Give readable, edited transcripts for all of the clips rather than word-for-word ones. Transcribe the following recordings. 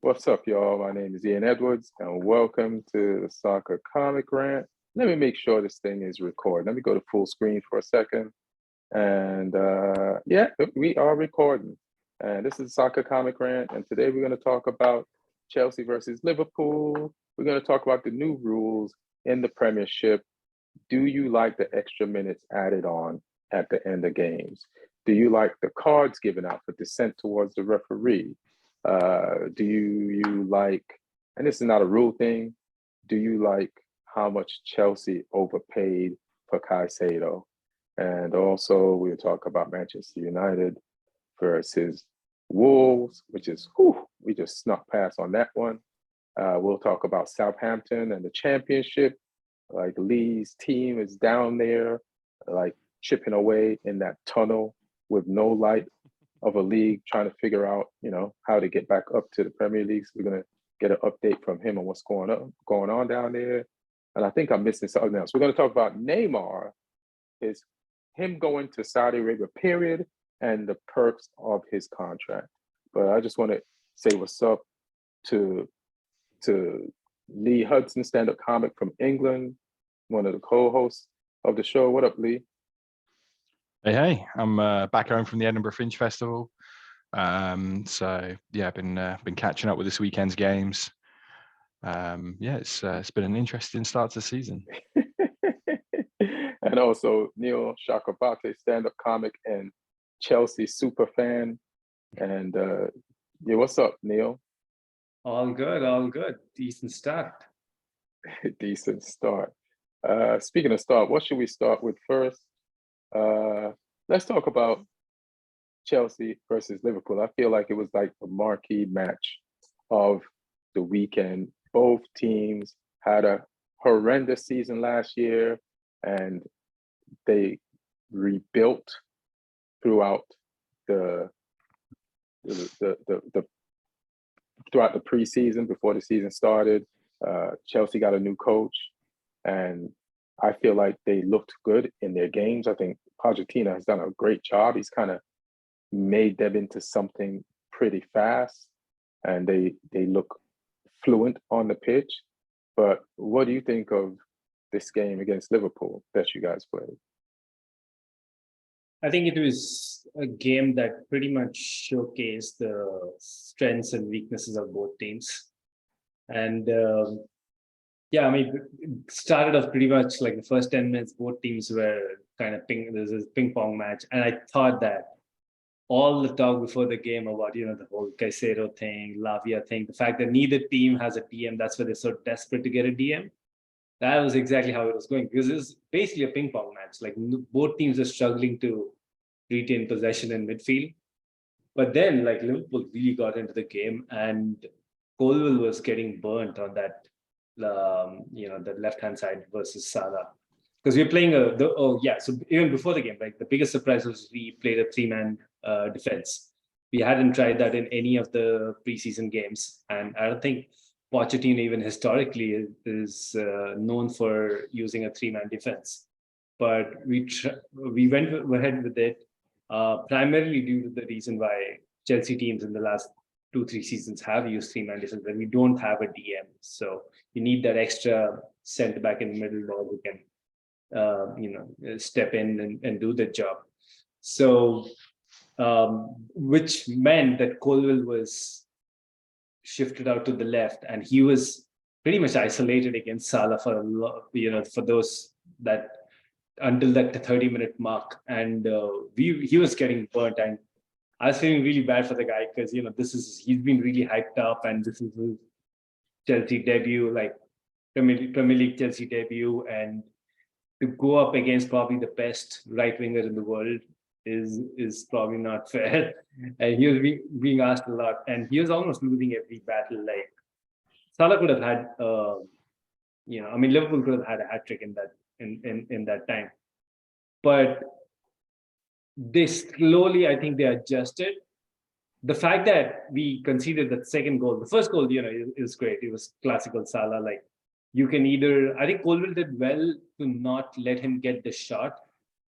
What's up, y'all? My name is Ian Edwards, and welcome to the Soccer Comic Rant. Let me make sure this thing is recording. Let me go to full screen for a second. And yeah, we are recording. And this is Soccer Comic Rant, and today we're going to talk about Chelsea versus Liverpool. We're going to talk about the new rules in the Premiership. Do you like the extra minutes added on at the end of games? Do you like the cards given out for dissent towards the referee? Do you like, and this is not a rule thing, do you like how much Chelsea overpaid for Caicedo? And also, we'll talk about Manchester United versus Wolves, which is, we just snuck past on that one. We'll talk about Southampton and the championship. Like Lee's team is down there, like chipping away in that tunnel with no light of a league, trying to figure out, how to get back up to the Premier League. So we're gonna get an update from him on what's going on down there. And I think I'm missing something else. We're gonna talk about Neymar, is him going to Saudi Arabia, period, and the perks of his contract. But I just want to say what's up to Lee Hudson, stand-up comic from England, one of the co-hosts of the show. What up, Lee? Hey, I'm back home from the Edinburgh Fringe Festival. So yeah, I've been catching up with this weekend's games. It's been an interesting start to the season. And also Neil Chakravarty, stand-up comic and Chelsea super fan. And yeah, what's up, Neil? All good. Decent start. Decent start. Speaking of start, what should we start with first? Let's talk about Chelsea versus Liverpool. I feel like it was like the marquee match of the weekend. Both teams had a horrendous season last year, and they rebuilt throughout the throughout the preseason before the season started. Chelsea got a new coach, and I feel like they looked good in their games. I think Pochettino has done a great job. He's kind of made them into something pretty fast, and they look fluent on the pitch. But what do you think of this game against Liverpool that you guys played? I think it was a game that pretty much showcased the strengths and weaknesses of both teams. And it started off pretty much like the first 10 minutes, both teams were kind of there's this ping pong match. And I thought that all the talk before the game about, the whole Caicedo thing, Lavia thing, the fact that neither team has a DM, that's why they're so desperate to get a DM. That was exactly how it was going, because it was basically a ping pong match. Like both teams are struggling to retain possession in midfield. But then like Liverpool really got into the game, and Colwell was getting burnt on that, the left-hand side versus Salah. Because we're playing so even before the game, like the biggest surprise was we played a three-man defense. We hadn't tried that in any of the preseason games. And I don't think Pochettino even historically is known for using a three-man defense. But we went ahead with it, primarily due to the reason why Chelsea teams in the last 2-3 seasons have used three-man defense, but we don't have a DM. So you need that extra centre back in the middle who can step in and do the job. So, which meant that Colwell was shifted out to the left, and he was pretty much isolated against Salah for for those that until that 30-minute mark, and he was getting burnt, and I was feeling really bad for the guy because he's been really hyped up, and this is his Chelsea debut, like Premier League Chelsea debut, and to go up against probably the best right winger in the world is probably not fair. And he was being asked a lot, and he was almost losing every battle. Like Salah could have had, Liverpool could have had a hat trick in that time, but they slowly, I think, they adjusted. The fact that we conceded that second goal, the first goal, is great. It was classical Salah. Like you can I think Colwell did well to not let him get the shot,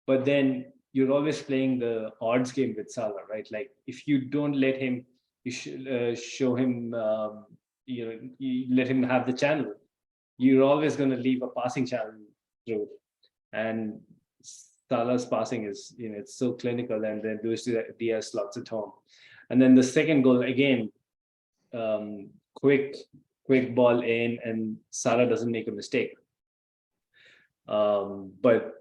but then you're always playing the odds game with Salah, right? Like if you don't let him you should show him, you let him have the channel. You're always going to leave a passing channel through. And Salah's passing is, it's so clinical, and then Luis Diaz slots it home. And then the second goal, again, quick ball in, and Salah doesn't make a mistake. But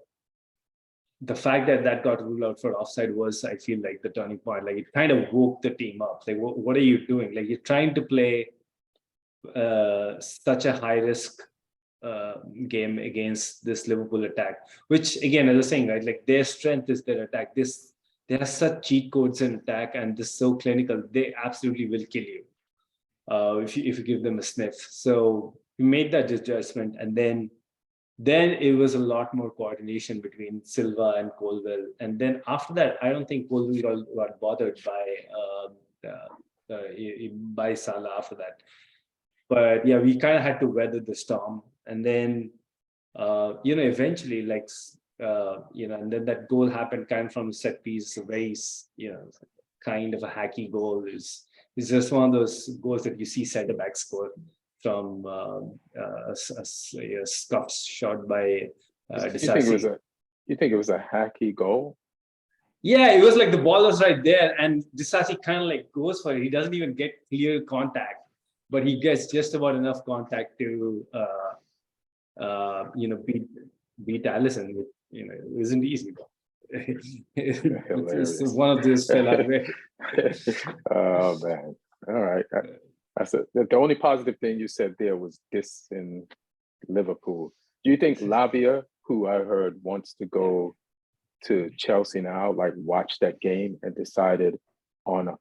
the fact that got ruled out for offside was, I feel like, the turning point. Like, it kind of woke the team up. Like, what are you doing? Like, you're trying to play such a high risk game against this Liverpool attack, which, again, as I was saying, right, like, their strength is their attack. They have such cheat codes in attack, and this is so clinical. They absolutely will kill you if you give them a sniff. So we made that adjustment, and then it was a lot more coordination between Silva and Colwell. And then after that, I don't think Colwell got bothered by Salah after that. But yeah, we kind of had to weather the storm. And then, eventually, like, and then that goal happened kind of from a set piece, a very, kind of a hacky goal. It's just one of those goals that you see centre back score from a scuffed shot by Disasi. You think it was a hacky goal? Yeah, it was like the ball was right there, and Disasi kind of like goes for it. He doesn't even get clear contact, but he gets just about enough contact to beat Allison. It isn't easy. It's one of those fella. Oh man! All right. The only positive thing you said there was this in Liverpool. Do you think Lavia, who I heard wants to go to Chelsea now, like, watched that game and decided on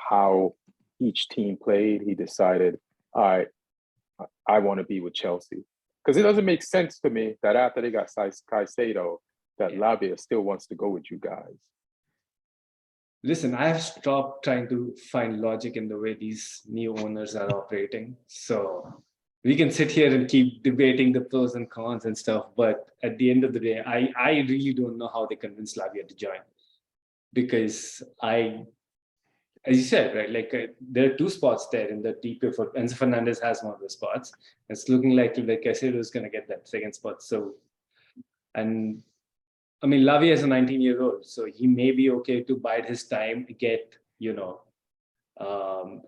how each team played? He decided, all right, I want to be with Chelsea. Because it doesn't make sense to me that after they got Caicedo, that Lavia still wants to go with you guys. Listen, I have stopped trying to find logic in the way these new owners are operating. So we can sit here and keep debating the pros and cons and stuff. But at the end of the day, I really don't know how they convinced Lavia to join. Because as you said, right, like, there are two spots there in the DP for Enzo Fernandez has one of the spots. It's looking like Caicedo is going to get that second spot. So, and I mean, Lavia is a 19-year-old, so he may be okay to bide his time,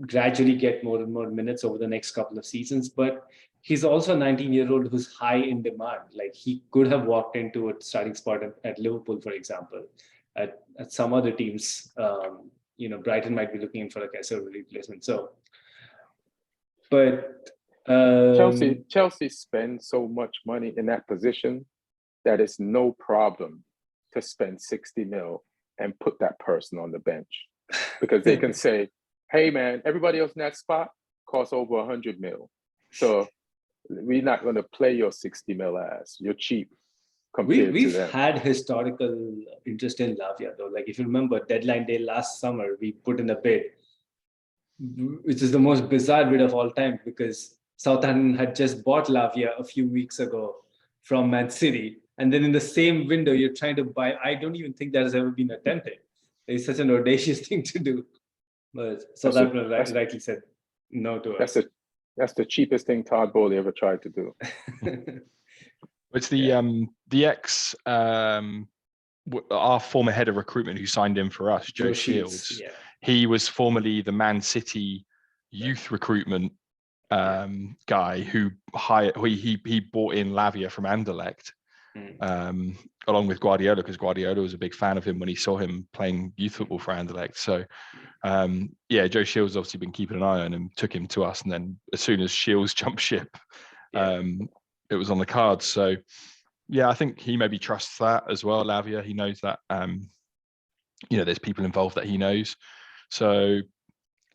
gradually get more and more minutes over the next couple of seasons. But he's also a 19-year-old who's high in demand. Like, he could have walked into a starting spot at Liverpool, for example. At some other teams, Brighton might be looking for a Caicedo replacement. So, but Chelsea spends so much money in that position that it's no problem to spend 60 mil and put that person on the bench, because they can say, hey man, everybody else in that spot costs over 100 mil. So we're not going to play your 60 mil ass. You're cheap compared to them. We've had historical interest in Lavia, though. Like, if you remember, deadline day last summer, we put in a bid, which is the most bizarre bid of all time, because Southampton had just bought Lavia a few weeks ago from Man City. And then in the same window, you're trying to buy. I don't even think that has ever been attempted. It's such an audacious thing to do. But Southampton rightly said no to us. That's the cheapest thing Todd Bowley ever tried to do. It's the ex our former head of recruitment who signed in for us, Joe Shields. Yeah. He was formerly the Man City youth recruitment guy who he bought in Lavia from Anderlecht. Along with Guardiola, because Guardiola was a big fan of him when he saw him playing youth football for Anderlecht. So, Joe Shields obviously been keeping an eye on him, took him to us, and then as soon as Shields jumped ship, it was on the cards. So, I think he maybe trusts that as well, Lavia. He knows that, there's people involved that he knows. So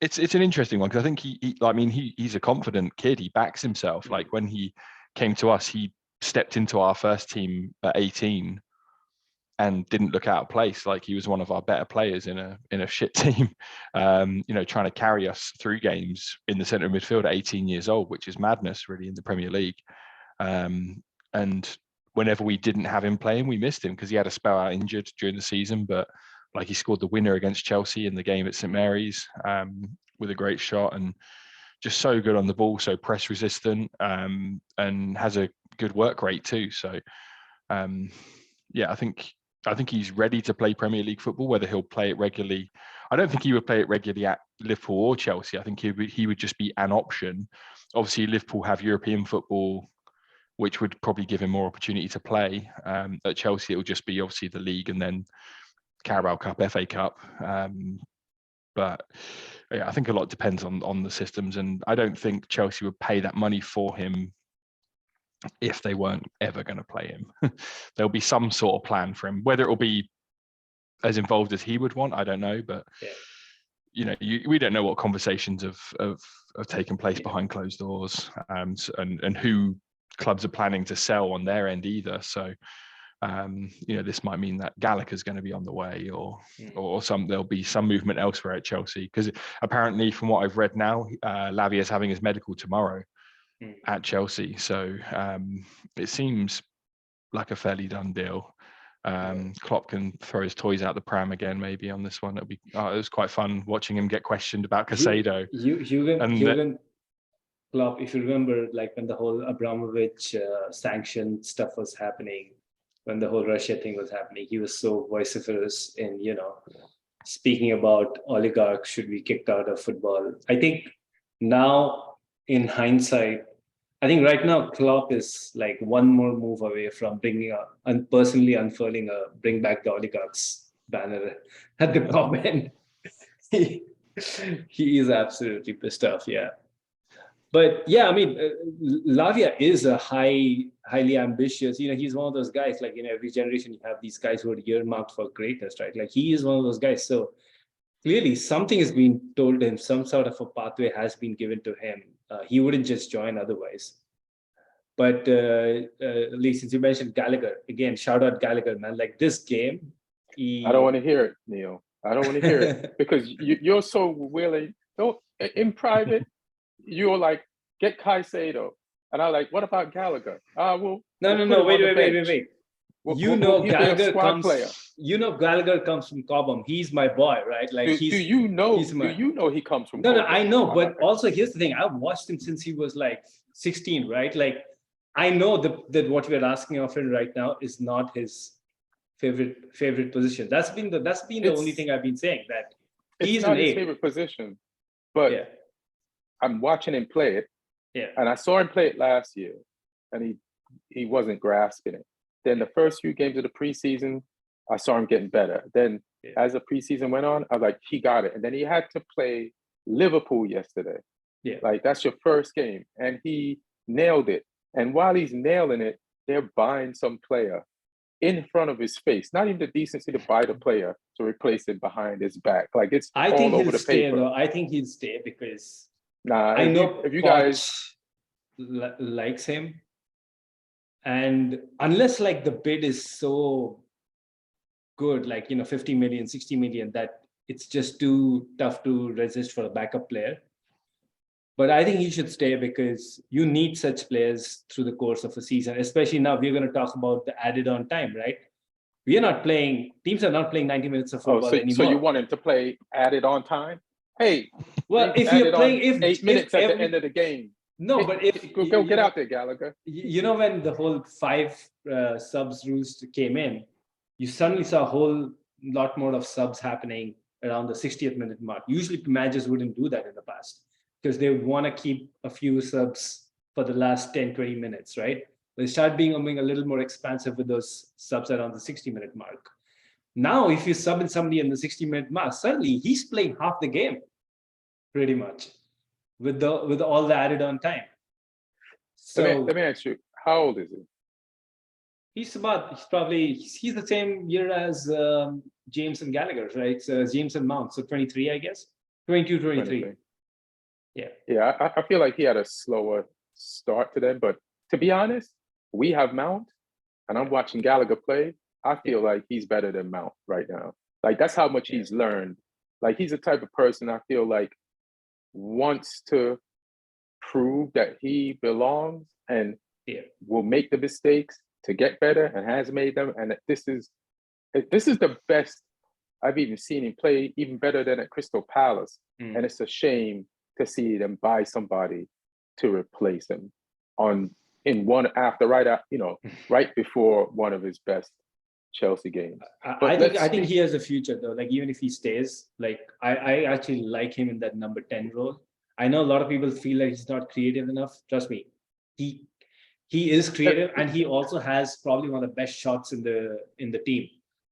it's an interesting one, because I think he's a confident kid. He backs himself. Like, when he came to us, he stepped into our first team at 18 and didn't look out of place. Like, he was one of our better players in a shit team, trying to carry us through games in the centre of midfield at 18 years old, which is madness really in the Premier League. And whenever we didn't have him playing, we missed him, because he had a spell out injured during the season. But like, he scored the winner against Chelsea in the game at St Mary's. with a great shot and just so good on the ball, so press resistant, and has a good work rate too. So yeah, I think he's ready to play Premier League football. Whether he'll play it regularly, I don't think he would play it regularly at Liverpool or Chelsea. I think he would just be an option. Obviously, Liverpool have European football, which would probably give him more opportunity to play. At Chelsea, it will just be obviously the league and then Carabao Cup, FA Cup. But yeah, I think a lot depends on the systems, and I don't think Chelsea would pay that money for him if they weren't ever going to play him. There'll be some sort of plan for him. Whether it will be as involved as he would want, I don't know. But you know, we don't know what conversations have taken place behind closed doors, and who clubs are planning to sell on their end either. So you know, this might mean that Gallagher's going to be on the way, or there'll be some movement elsewhere at Chelsea, because apparently, from what I've read now, Lavia is having his medical tomorrow at Chelsea. So it seems like a fairly done deal. Klopp can throw his toys out the pram again, maybe on this one. It was quite fun watching him get questioned about Caicedo. Jurgen Klopp, if you remember, like when the whole Abramovich sanction stuff was happening, when the whole Russia thing was happening, he was so vociferous in, you know, speaking about oligarchs should be kicked out of football. I think now, in hindsight, I think right now Klopp is like one more move away from bringing up and personally unfurling a "Bring Back the Oligarchs" banner at the top end. He is absolutely pissed off, yeah. But yeah, I mean, Lavia is a highly ambitious. You know, he's one of those guys. Like in every generation, you have these guys who are earmarked for greatness, right? Like he is one of those guys. So clearly, something has been told him. Some sort of a pathway has been given to him. He wouldn't just join otherwise. But Lee, since you mentioned Gallagher, again, shout out Gallagher, man. Like this game, I don't want to hear it, Neil. I don't want to hear it because you're so willing. Don't in private. You're like, get Caicedo. And I'm like, what about Gallagher? Well, no, wait. Gallagher comes. You know, Gallagher comes from Cobham. He's my boy, right? Like, do you know he comes from? No, I know, but also here's the thing: I've watched him since he was like 16, right? Like, I know that what we're asking of him right now is not his favorite position. That's been the only thing I've been saying, that he's not his favorite position, but. Yeah. I'm watching him play it, and I saw him play it last year, and he wasn't grasping it. Then the first few games of the preseason, I saw him getting better. Then as the preseason went on, I was like, he got it. And then he had to play Liverpool yesterday. Yeah, like that's your first game, and he nailed it. And while he's nailing it, they're buying some player in front of his face. Not even the decency to buy the player to replace it behind his back. Like it's all over the paper. Though. I think he'll stay because. I know if you guys likes him, and unless like the bid is so good, like 50 million, 60 million, that it's just too tough to resist for a backup player. But I think he should stay because you need such players through the course of a season, especially now we're going to talk about the added on time, right? Teams are not playing 90 minutes of football anymore. So you want him to play added on time? Hey, well, if you're playing 8 minutes at the end of the game. No, but if go get out there, Gallagher. You know, when the whole 5 subs rules came in, you suddenly saw a whole lot more of subs happening around the 60th minute mark. Usually managers wouldn't do that in the past because they would want to keep a few subs for the last 10-20 minutes, right? They start being a little more expansive with those subs around the 60-minute mark. Now, if you sub in somebody in the 60-minute mark, suddenly he's playing half the game, pretty much, with all the added on time. So let me ask you, how old is he? He's the same year as James and Gallagher, right? So James and Mount, so 23, I guess, 22, 23. Yeah. I feel like he had a slower start to them, but to be honest, we have Mount, and I'm watching Gallagher play. I feel like he's better than Mount right now. Like that's how much he's learned. Like he's the type of person I feel like wants to prove that he belongs and will make the mistakes to get better and has made them. And this is the best I've even seen him play, even better than at Crystal Palace. and it's a shame to see them buy somebody to replace him right before one of his best Chelsea games. I think he has a future though. Like even if he stays, like I actually like him in that number 10 role. I know a lot of people feel like he's not creative enough. Trust me, he is creative, and he also has probably one of the best shots in the team.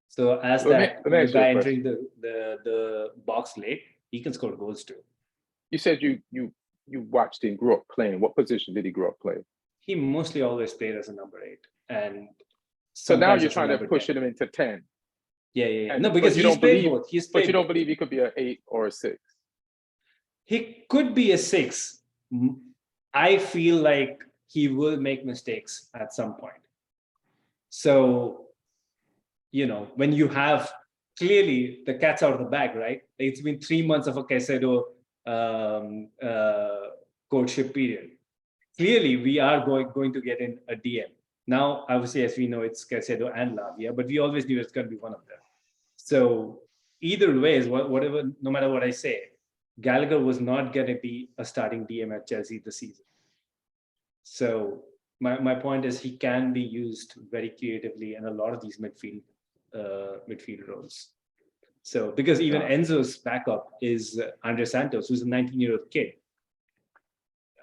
So as the guy entering the box late, he can score goals too. You said you watched him grow up playing. What position did he grow up playing? He mostly always played as a number 8, and so now you're trying to push him into 10. Yeah. No, because he's played both. But you don't believe he could be an 8 or a 6. He could be a 6. I feel like he will make mistakes at some point. So, when you have clearly the cat's out of the bag, right? It's been 3 months of a Caicedo courtship period. Clearly, we are going to get in a DM. Now, obviously, as we know, it's Caicedo and Lavia, but we always knew it's going to be one of them. So either way, whatever, no matter what I say, Gallagher was not going to be a starting DM at Chelsea this season. So my point is he can be used very creatively in a lot of these midfield roles. So because even Enzo's backup is Andre Santos, who's a 19-year-old kid.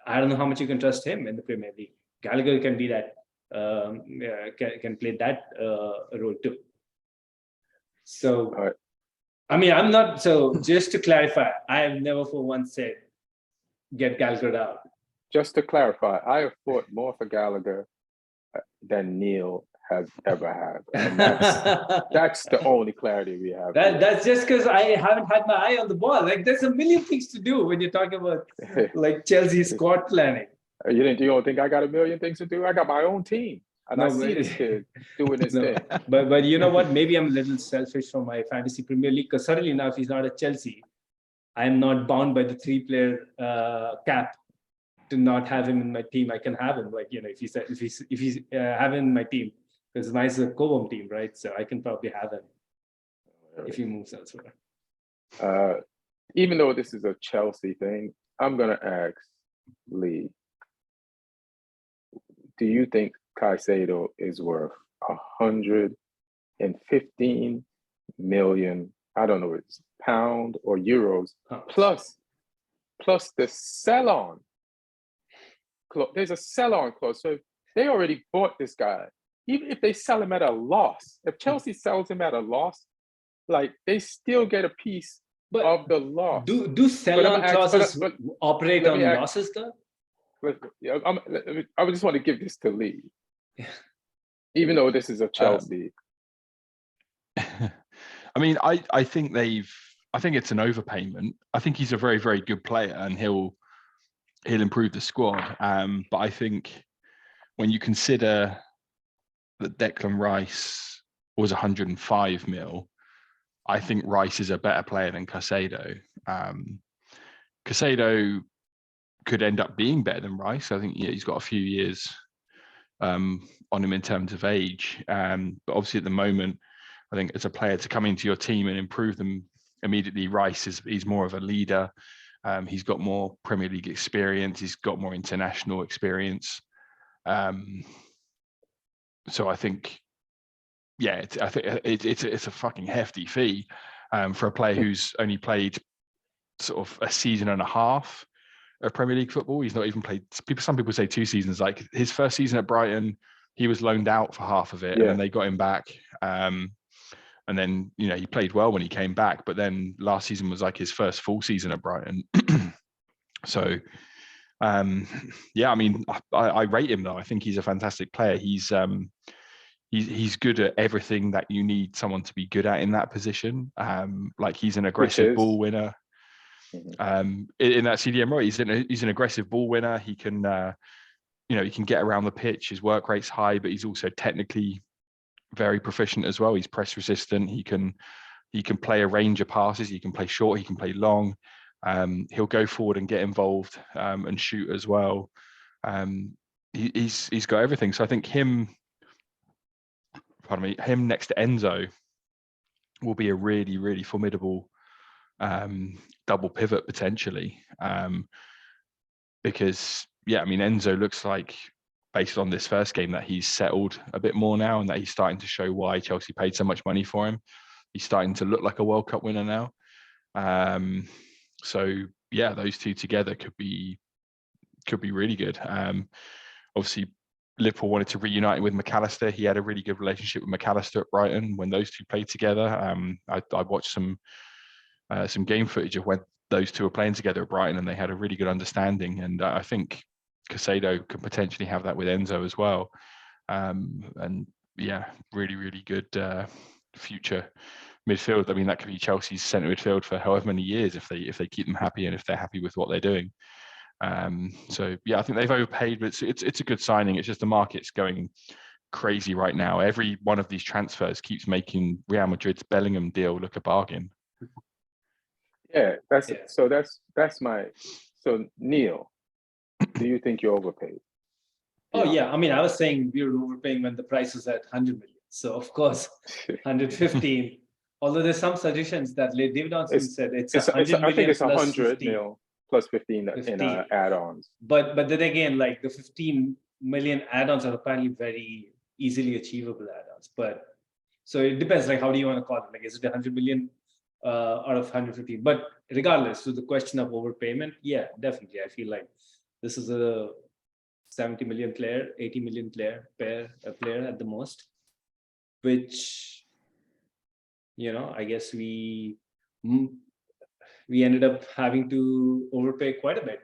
I don't know how much you can trust him in the Premier League. Gallagher can be that, can play that role too. So, I mean, I'm not, so just to clarify, I have never for once said, get Gallagher out. Just to clarify, I have fought more for Gallagher than Neil has ever had. And that's the only clarity we have. That's just because I haven't had my eye on the ball. Like there's a million things to do when you're talking about like Chelsea squad planning. You don't think I got a million things to do? I got my own team. And I see this kid doing his thing. But you know what? Maybe I'm a little selfish for my fantasy Premier League, because suddenly now if he's not at Chelsea, I'm not bound by the 3-player cap to not have him in my team. I can have him, like, if he's have him in my team, because mine's a co-home team, right? So I can probably have him if he moves elsewhere. Even though this is a Chelsea thing, I'm gonna ask Lee, do you think Caicedo is worth 115 million, I don't know if it's pound or euros, plus the sell-on clause. There's a sell-on clause. So if they already bought this guy, even if they sell him at a loss, if Chelsea sells him at a loss, like they still get a piece of the loss. Do sell-on clauses operate on losses though? I just want to give this to Lee. Even though this is a Chelsea. I mean, I think it's an overpayment. I think he's a very, very good player and he'll improve the squad. But I think when you consider that Declan Rice was 105 mil, I think Rice is a better player than Caicedo. Caicedo could end up being better than Rice. I think he's got a few years on him in terms of age. But obviously at the moment, I think as a player to come into your team and improve them immediately, Rice he's more of a leader. He's got more Premier League experience. He's got more international experience. So I think, it's a fucking hefty fee for a player who's only played sort of a season and a half of Premier League football. He's not even played. Some people say 2 seasons. Like his first season at Brighton, he was loaned out for half of it, and then they got him back. And then he played well when he came back. But then last season was like his first full season at Brighton. So, I mean, I rate him though. I think he's a fantastic player. He's good at everything that you need someone to be good at in that position. Like he's an aggressive ball winner. In that CDM role, he's an aggressive ball winner. He can, he can get around the pitch. His work rate's high, but he's also technically very proficient as well. He's press resistant. He can play a range of passes. He can play short. He can play long. He'll go forward and get involved and shoot as well. He's got everything. So I think him next to Enzo will be a really, really formidable double pivot potentially. Because yeah, I mean, Enzo looks like, based on this first game, that he's settled a bit more now, and that he's starting to show why Chelsea paid so much money for him. He's starting to look like a World Cup winner now. So yeah, those two together could be really good. Obviously, Liverpool wanted to reunite with McAllister. He had a really good relationship with McAllister at Brighton when those two played together. I watched some game footage of when those two were playing together at Brighton, and they had a really good understanding. And I think Caicedo could potentially have that with Enzo as well. And yeah, really, really good future midfield. I mean, that could be Chelsea's centre midfield for however many years if they keep them happy and if they're happy with what they're doing. So yeah, I think they've overpaid, but it's a good signing. It's just the market's going crazy right now. Every one of these transfers keeps making Real Madrid's Bellingham deal look a bargain. Yeah, that's my. So Neil, do you think you're overpaid? Oh yeah, I mean, I was saying we were overpaying when the price was at 100 million. So of course, 115. Although there's some suggestions that David Johnson said it's 100 million. I think it's plus 100 15. Neil plus 15 in add-ons. But then again, like the 15 million add-ons are apparently very easily achievable add-ons. But so it depends, like how do you want to call it? Like, is it 100 million out of 115? But regardless, to the question of overpayment, yeah, definitely. I feel like this is a 70 million player, 80 million player at the most, which, you know, I guess we ended up having to overpay quite a bit.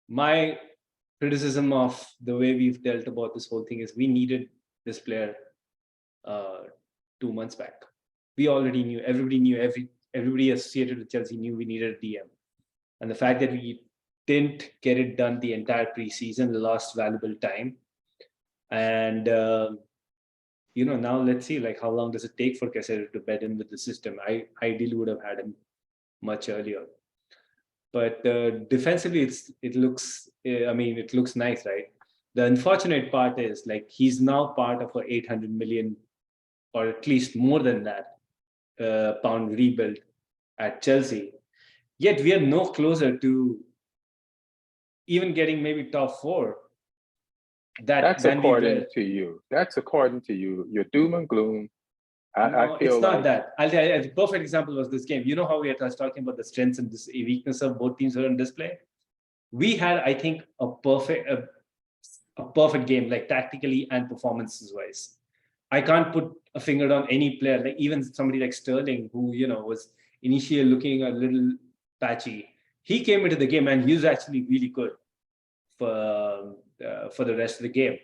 My criticism of the way we've dealt about this whole thing is we needed this player 2 months back. We already knew, everybody associated with Chelsea knew we needed a DM. And the fact that we didn't get it done the entire preseason, lost valuable time. And, you know, now let's see, like, how long does it take for Caicedo to bed in with the system? I ideally would have had him much earlier. But defensively, it looks nice, right? The unfortunate part is, like, he's now part of a 800 million, or at least more than that, pound rebuild at Chelsea. Yet we are no closer to even getting maybe top four. That's according to you. That's according to you. You're doom and gloom. I feel it's not that. I'll tell you, the perfect example was this game. You know how we were talking about the strengths and this weakness of both teams were on display? We had, I think, a perfect game, like tactically and performances wise. I can't put a finger on any player, like even somebody like Sterling, who, you know, was initially looking a little patchy. He came into the game and he was actually really good for the rest of the game.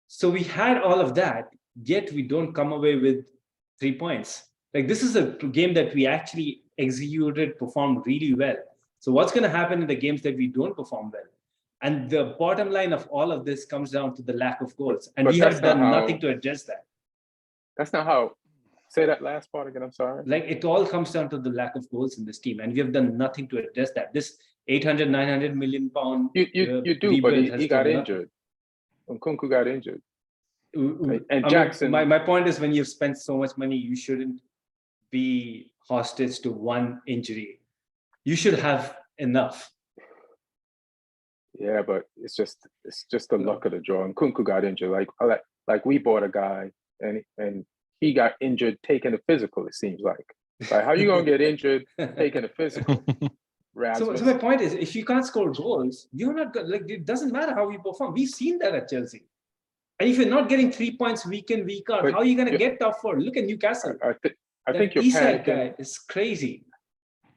So we had all of that, yet we don't come away with 3 points. Like, this is a game that we actually executed, performed really well. So what's going to happen in the games that we don't perform well? And the bottom line of all of this comes down to the lack of goals. And we have done nothing to address that. That's not how. Say that last part again, I'm sorry. Like, it all comes down to the lack of goals in this team. And we have done nothing to address that. This 800, 900 million pound. You do, but he got injured. Nkunku got injured. And Jackson. My point is, when you've spent so much money, you shouldn't be hostage to one injury. You should have enough. Yeah, but it's just the luck of the draw. And Nkunku got injured. Like we bought a guy and he got injured taking a physical. It seems like how are you gonna get injured taking a physical? So my point is, if you can't score goals, you're not good. Like, it doesn't matter how you perform. We've seen that at Chelsea. And if you're not getting 3 points week in, week out, how are you going to get top four? Look at Newcastle. I think you're Isak panicking. Guy is crazy.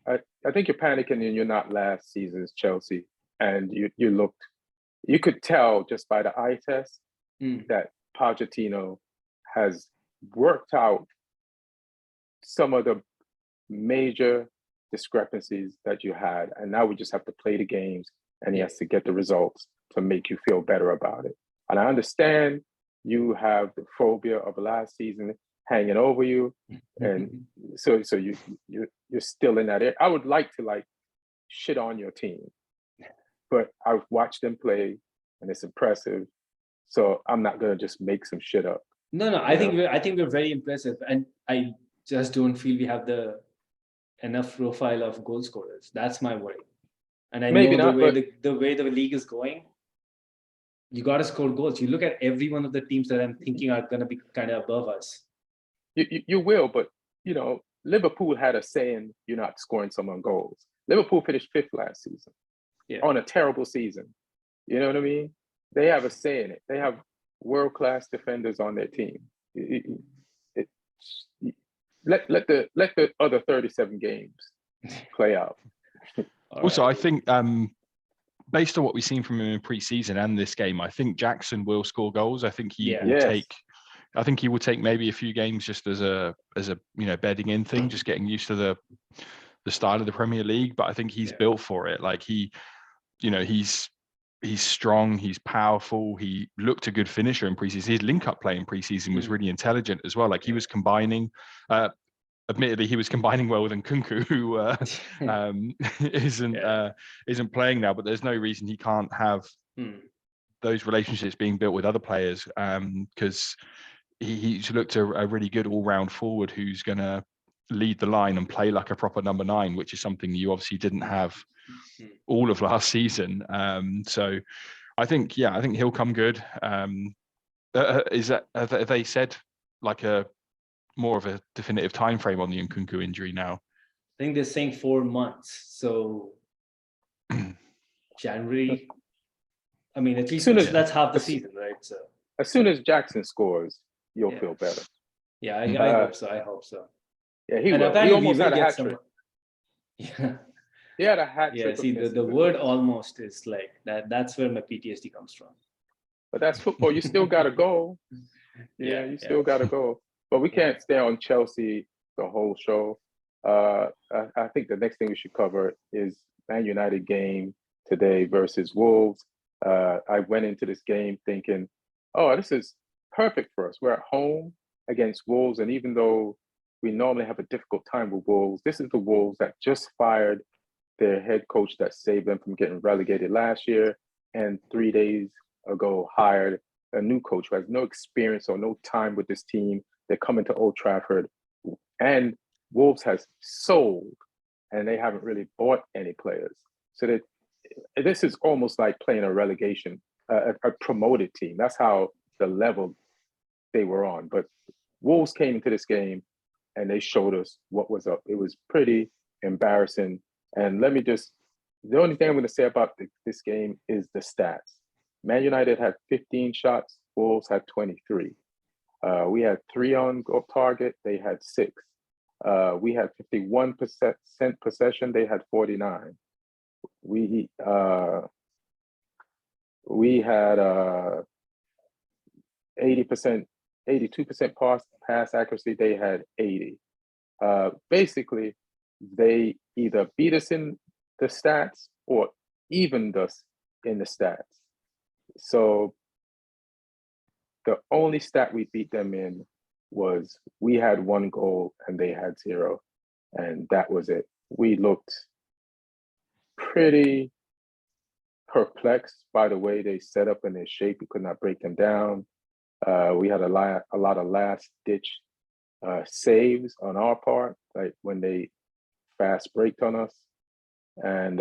I think you're panicking and you're not last season's Chelsea. And you could tell just by the eye test that Pochettino has worked out some of the major discrepancies that you had. And now we just have to play the games and he has to get the results to make you feel better about it. And I understand you have the phobia of last season hanging over you, and so you're still in that area. I would like to shit on your team, but I've watched them play, and it's impressive. So I'm not gonna just make some shit up. No, I think we're very impressive, and I just don't feel we have the enough profile of goal scorers. That's my worry. And I Maybe know not, the way the league is going, you got to score goals. You look at every one of the teams that I'm thinking are going to be kind of above us. You will, but Liverpool had a saying, "You're not scoring someone goals." Liverpool finished 5th last season on a terrible season. You know what I mean? They have a say in it. They have world-class defenders on their team. Let the other 37 games play out. Also, I think based on what we've seen from him in pre-season and this game, I think Jackson will score goals. I think he will take. I think he will take maybe a few games just as a bedding in thing, just getting used to the style of the Premier League. But I think he's built for it. Like he's strong, he's powerful. He looked a good finisher in preseason. His link-up play in preseason was really intelligent as well. Like he was combining. Admittedly, he was combining well with Nkunku, who isn't playing now. But there's no reason he can't have those relationships being built with other players, because he's looked a really good all-round forward who's going to lead the line and play like a proper number 9, which is something you obviously didn't have all of last season. So I think he'll come good. Have they said like a more of a definitive time frame on the Nkunku injury now? I think they're saying 4 months. So January. I mean, at least that's half the season, right? So as soon as Jackson scores, you'll feel better. Yeah, I hope so. I hope so. Yeah, he will. He almost had a hat trick. Yeah. He had a hat trick. Yeah, see, the word almost is like that. That's where my PTSD comes from. But that's football. You still got to go. You still got to go. But we can't stay on Chelsea the whole show. I think the next thing we should cover is Man United game today versus Wolves. I went into this game thinking, oh, this is perfect for us. We're at home against Wolves. And even though we normally have a difficult time with Wolves, this is the Wolves that just fired their head coach that saved them from getting relegated last year, and 3 days ago hired a new coach who has no experience or no time with this team. They're coming to Old Trafford, and Wolves has sold, and they haven't really bought any players. So this is almost like playing a relegation, a promoted team. That's how the level they were on. But Wolves came into this game, and they showed us what was up. It was pretty embarrassing. And the only thing I'm going to say about this game is the stats. Man United had 15 shots, Wolves had 23. We had 3 on target, they had 6. We had 51% possession, they had 49. We had 80%, 82% pass accuracy, they had 80. Basically, they either beat us in the stats or evened us in the stats. So the only stat we beat them in was we had 1 goal and they had 0. And that was it. We looked pretty perplexed by the way they set up and their shape. We could not break them down. We had a lot of last-ditch saves on our part, like when they fast braked on us. And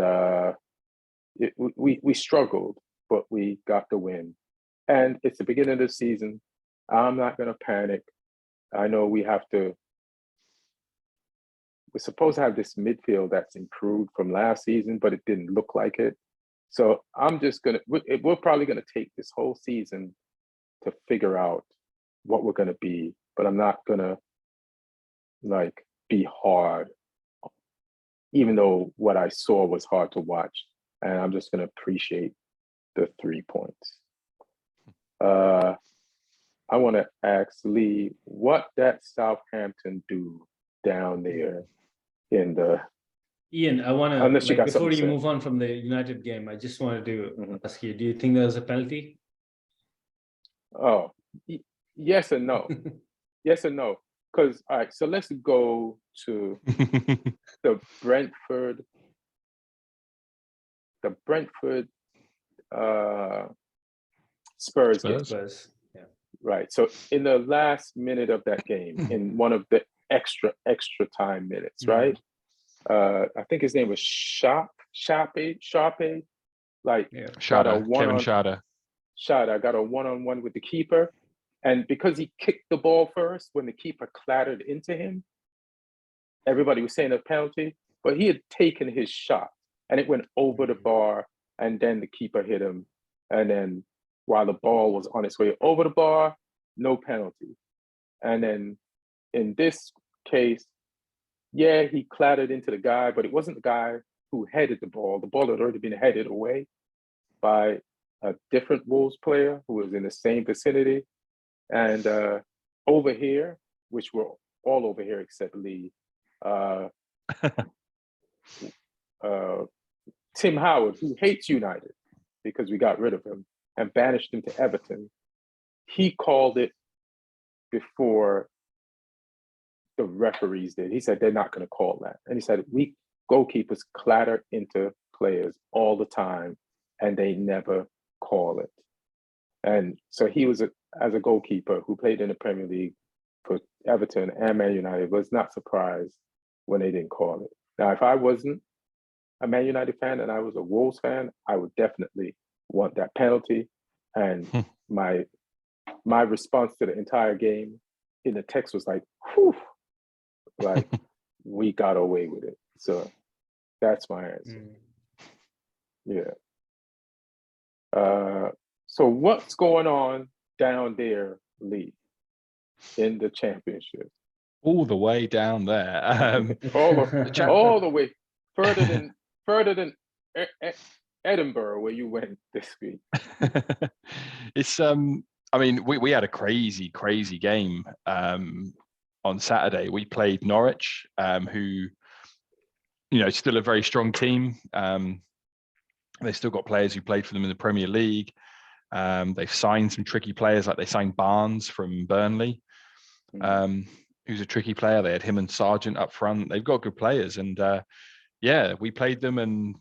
we struggled, but we got the win. And it's the beginning of the season. I'm not going to panic. I know we're supposed to have this midfield that's improved from last season, but it didn't look like it. So we're probably going to take this whole season to figure out what we're going to be, but I'm not going to be hard, even though what I saw was hard to watch. And I'm just going to appreciate the 3 points. I want to ask Lee, what that Southampton do down there in the... Ian, I want to, before you move on from the United game, I just wanted to ask you, do you think there was a penalty? Oh, yes and no. Yes and no. Because, all right, so let's go to the Brentford Spurs game. Spurs. Yeah. Right. So in the last minute of that game, in one of the extra time minutes, right? I think his name was Sharpe. Like Yeah. got a Kevin one-on Schade. shot. I got a one-on-one with the keeper, and because he kicked the ball first, when the keeper clattered into him, everybody was saying a penalty, but he had taken his shot and it went over the bar, and then the keeper hit him, and then while the ball was on its way over the bar, no penalty. And then in this case, yeah, he clattered into the guy, but it wasn't the guy who headed the ball. The ball had already been headed away by a different Wolves player who was in the same vicinity. And over here, which were all over here except Lee, Tim Howard, who hates United because we got rid of him and banished him to Everton, he called it before the referees did. He said they're not going to call that. And he said, we goalkeepers clatter into players all the time and they never call it. And so he was, as a goalkeeper who played in the Premier League for Everton and Man United, was not surprised when they didn't call it. Now, if I wasn't a Man United fan and I was a Wolves fan, I would definitely want that penalty. And my response to the entire game in the text was like, whew, like we got away with it. So that's my answer. Yeah. So what's going on down there, Lee, in the championship? All the way down there. All the way further than Edinburgh, where you went this week. It's I mean, we had a crazy game on Saturday. We played Norwich, who, you know, still a very strong team. They still got players who played for them in the Premier League. They've signed some tricky players, like they signed Barnes from Burnley, who's a tricky player. They had him and Sargent up front. They've got good players. And yeah, we played them and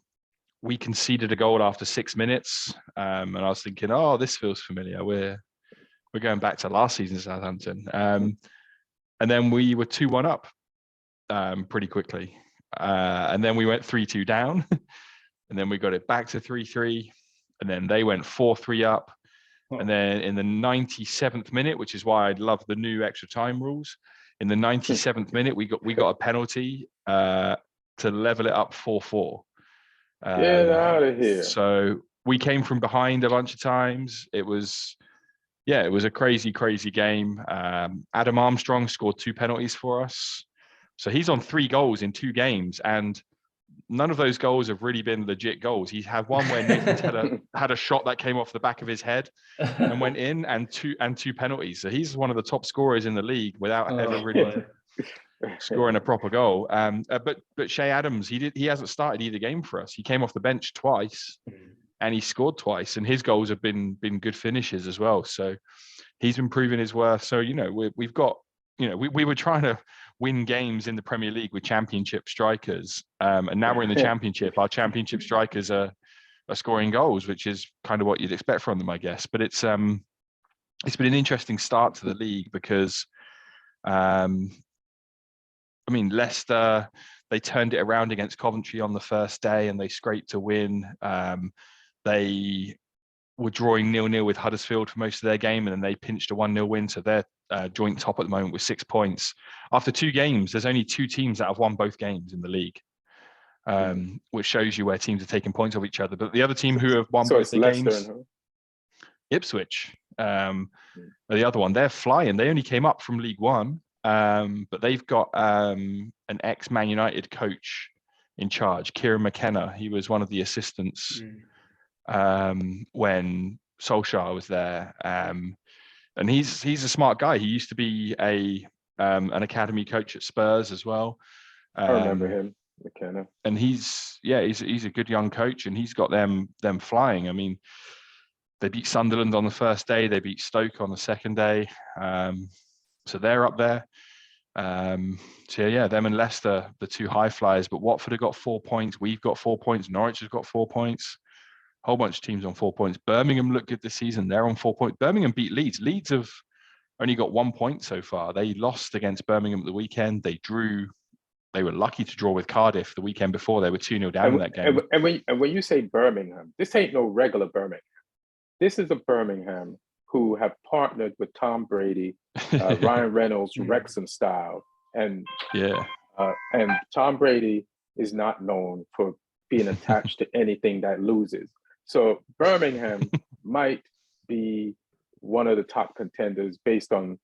we conceded a goal after 6 minutes. And I was thinking, oh, this feels familiar. We're going back to last season, Southampton. And then we were 2-1 up pretty quickly. And then we went 3-2 down. And then we got it back to 3-3. And then they went 4-3 up. And then in the 97th minute, which is why I love the new extra time rules, in the 97th minute, we got a penalty to level it up 4-4. Get out of here. So we came from behind a bunch of times. It was a crazy game. Adam Armstrong scored 2 penalties for us. So he's on 3 goals in 2 games, and none of those goals have really been legit goals. He's had one where Nathan had a shot that came off the back of his head and went in, and two penalties. So he's one of the top scorers in the league without ever really scoring a proper goal. But Shea Adams, he hasn't started either game for us. He came off the bench twice and he scored twice, and his goals have been good finishes as well. So he's been proving his worth. So, you know, we've got, you know, we were trying to win games in the Premier League with championship strikers. And now we're in the championship. Our championship strikers are scoring goals, which is kind of what you'd expect from them, I guess. But it's been an interesting start to the league because, I mean, Leicester, they turned it around against Coventry on the first day and they scraped a win. They were drawing 0-0 with Huddersfield for most of their game, and then they pinched a 1-0 win. So they're joint top at the moment with 6 points. After 2 games, there's only 2 teams that have won both games in the league, which shows you where teams are taking points off each other. But the other team who have won both the games, Ipswich, the other one, they're flying. They only came up from League One, but they've got an ex-Man United coach in charge, Kieran McKenna. He was one of the assistants when Solskjaer was there. And he's a smart guy. He used to be an academy coach at Spurs as well. I remember him, McKenna. And he's a good young coach, and he's got them flying. I mean, they beat Sunderland on the first day. They beat Stoke on the second day. So they're up there. So yeah, them and Leicester, the 2 high flyers. But Watford have got 4 points. We've got 4 points. Norwich has got 4 points. Whole bunch of teams on 4 points. Birmingham look good this season. They're on 4 points. Birmingham beat Leeds. Leeds have only got 1 point so far. They lost against Birmingham at the weekend. They drew they were lucky to draw with Cardiff the weekend before. They were 2-0 down in that game. And when you say Birmingham, this ain't no regular Birmingham. This is a Birmingham who have partnered with Tom Brady, Ryan Reynolds, Wrexham style, and Tom Brady is not known for being attached to anything that loses. So Birmingham might be one of the top contenders based on,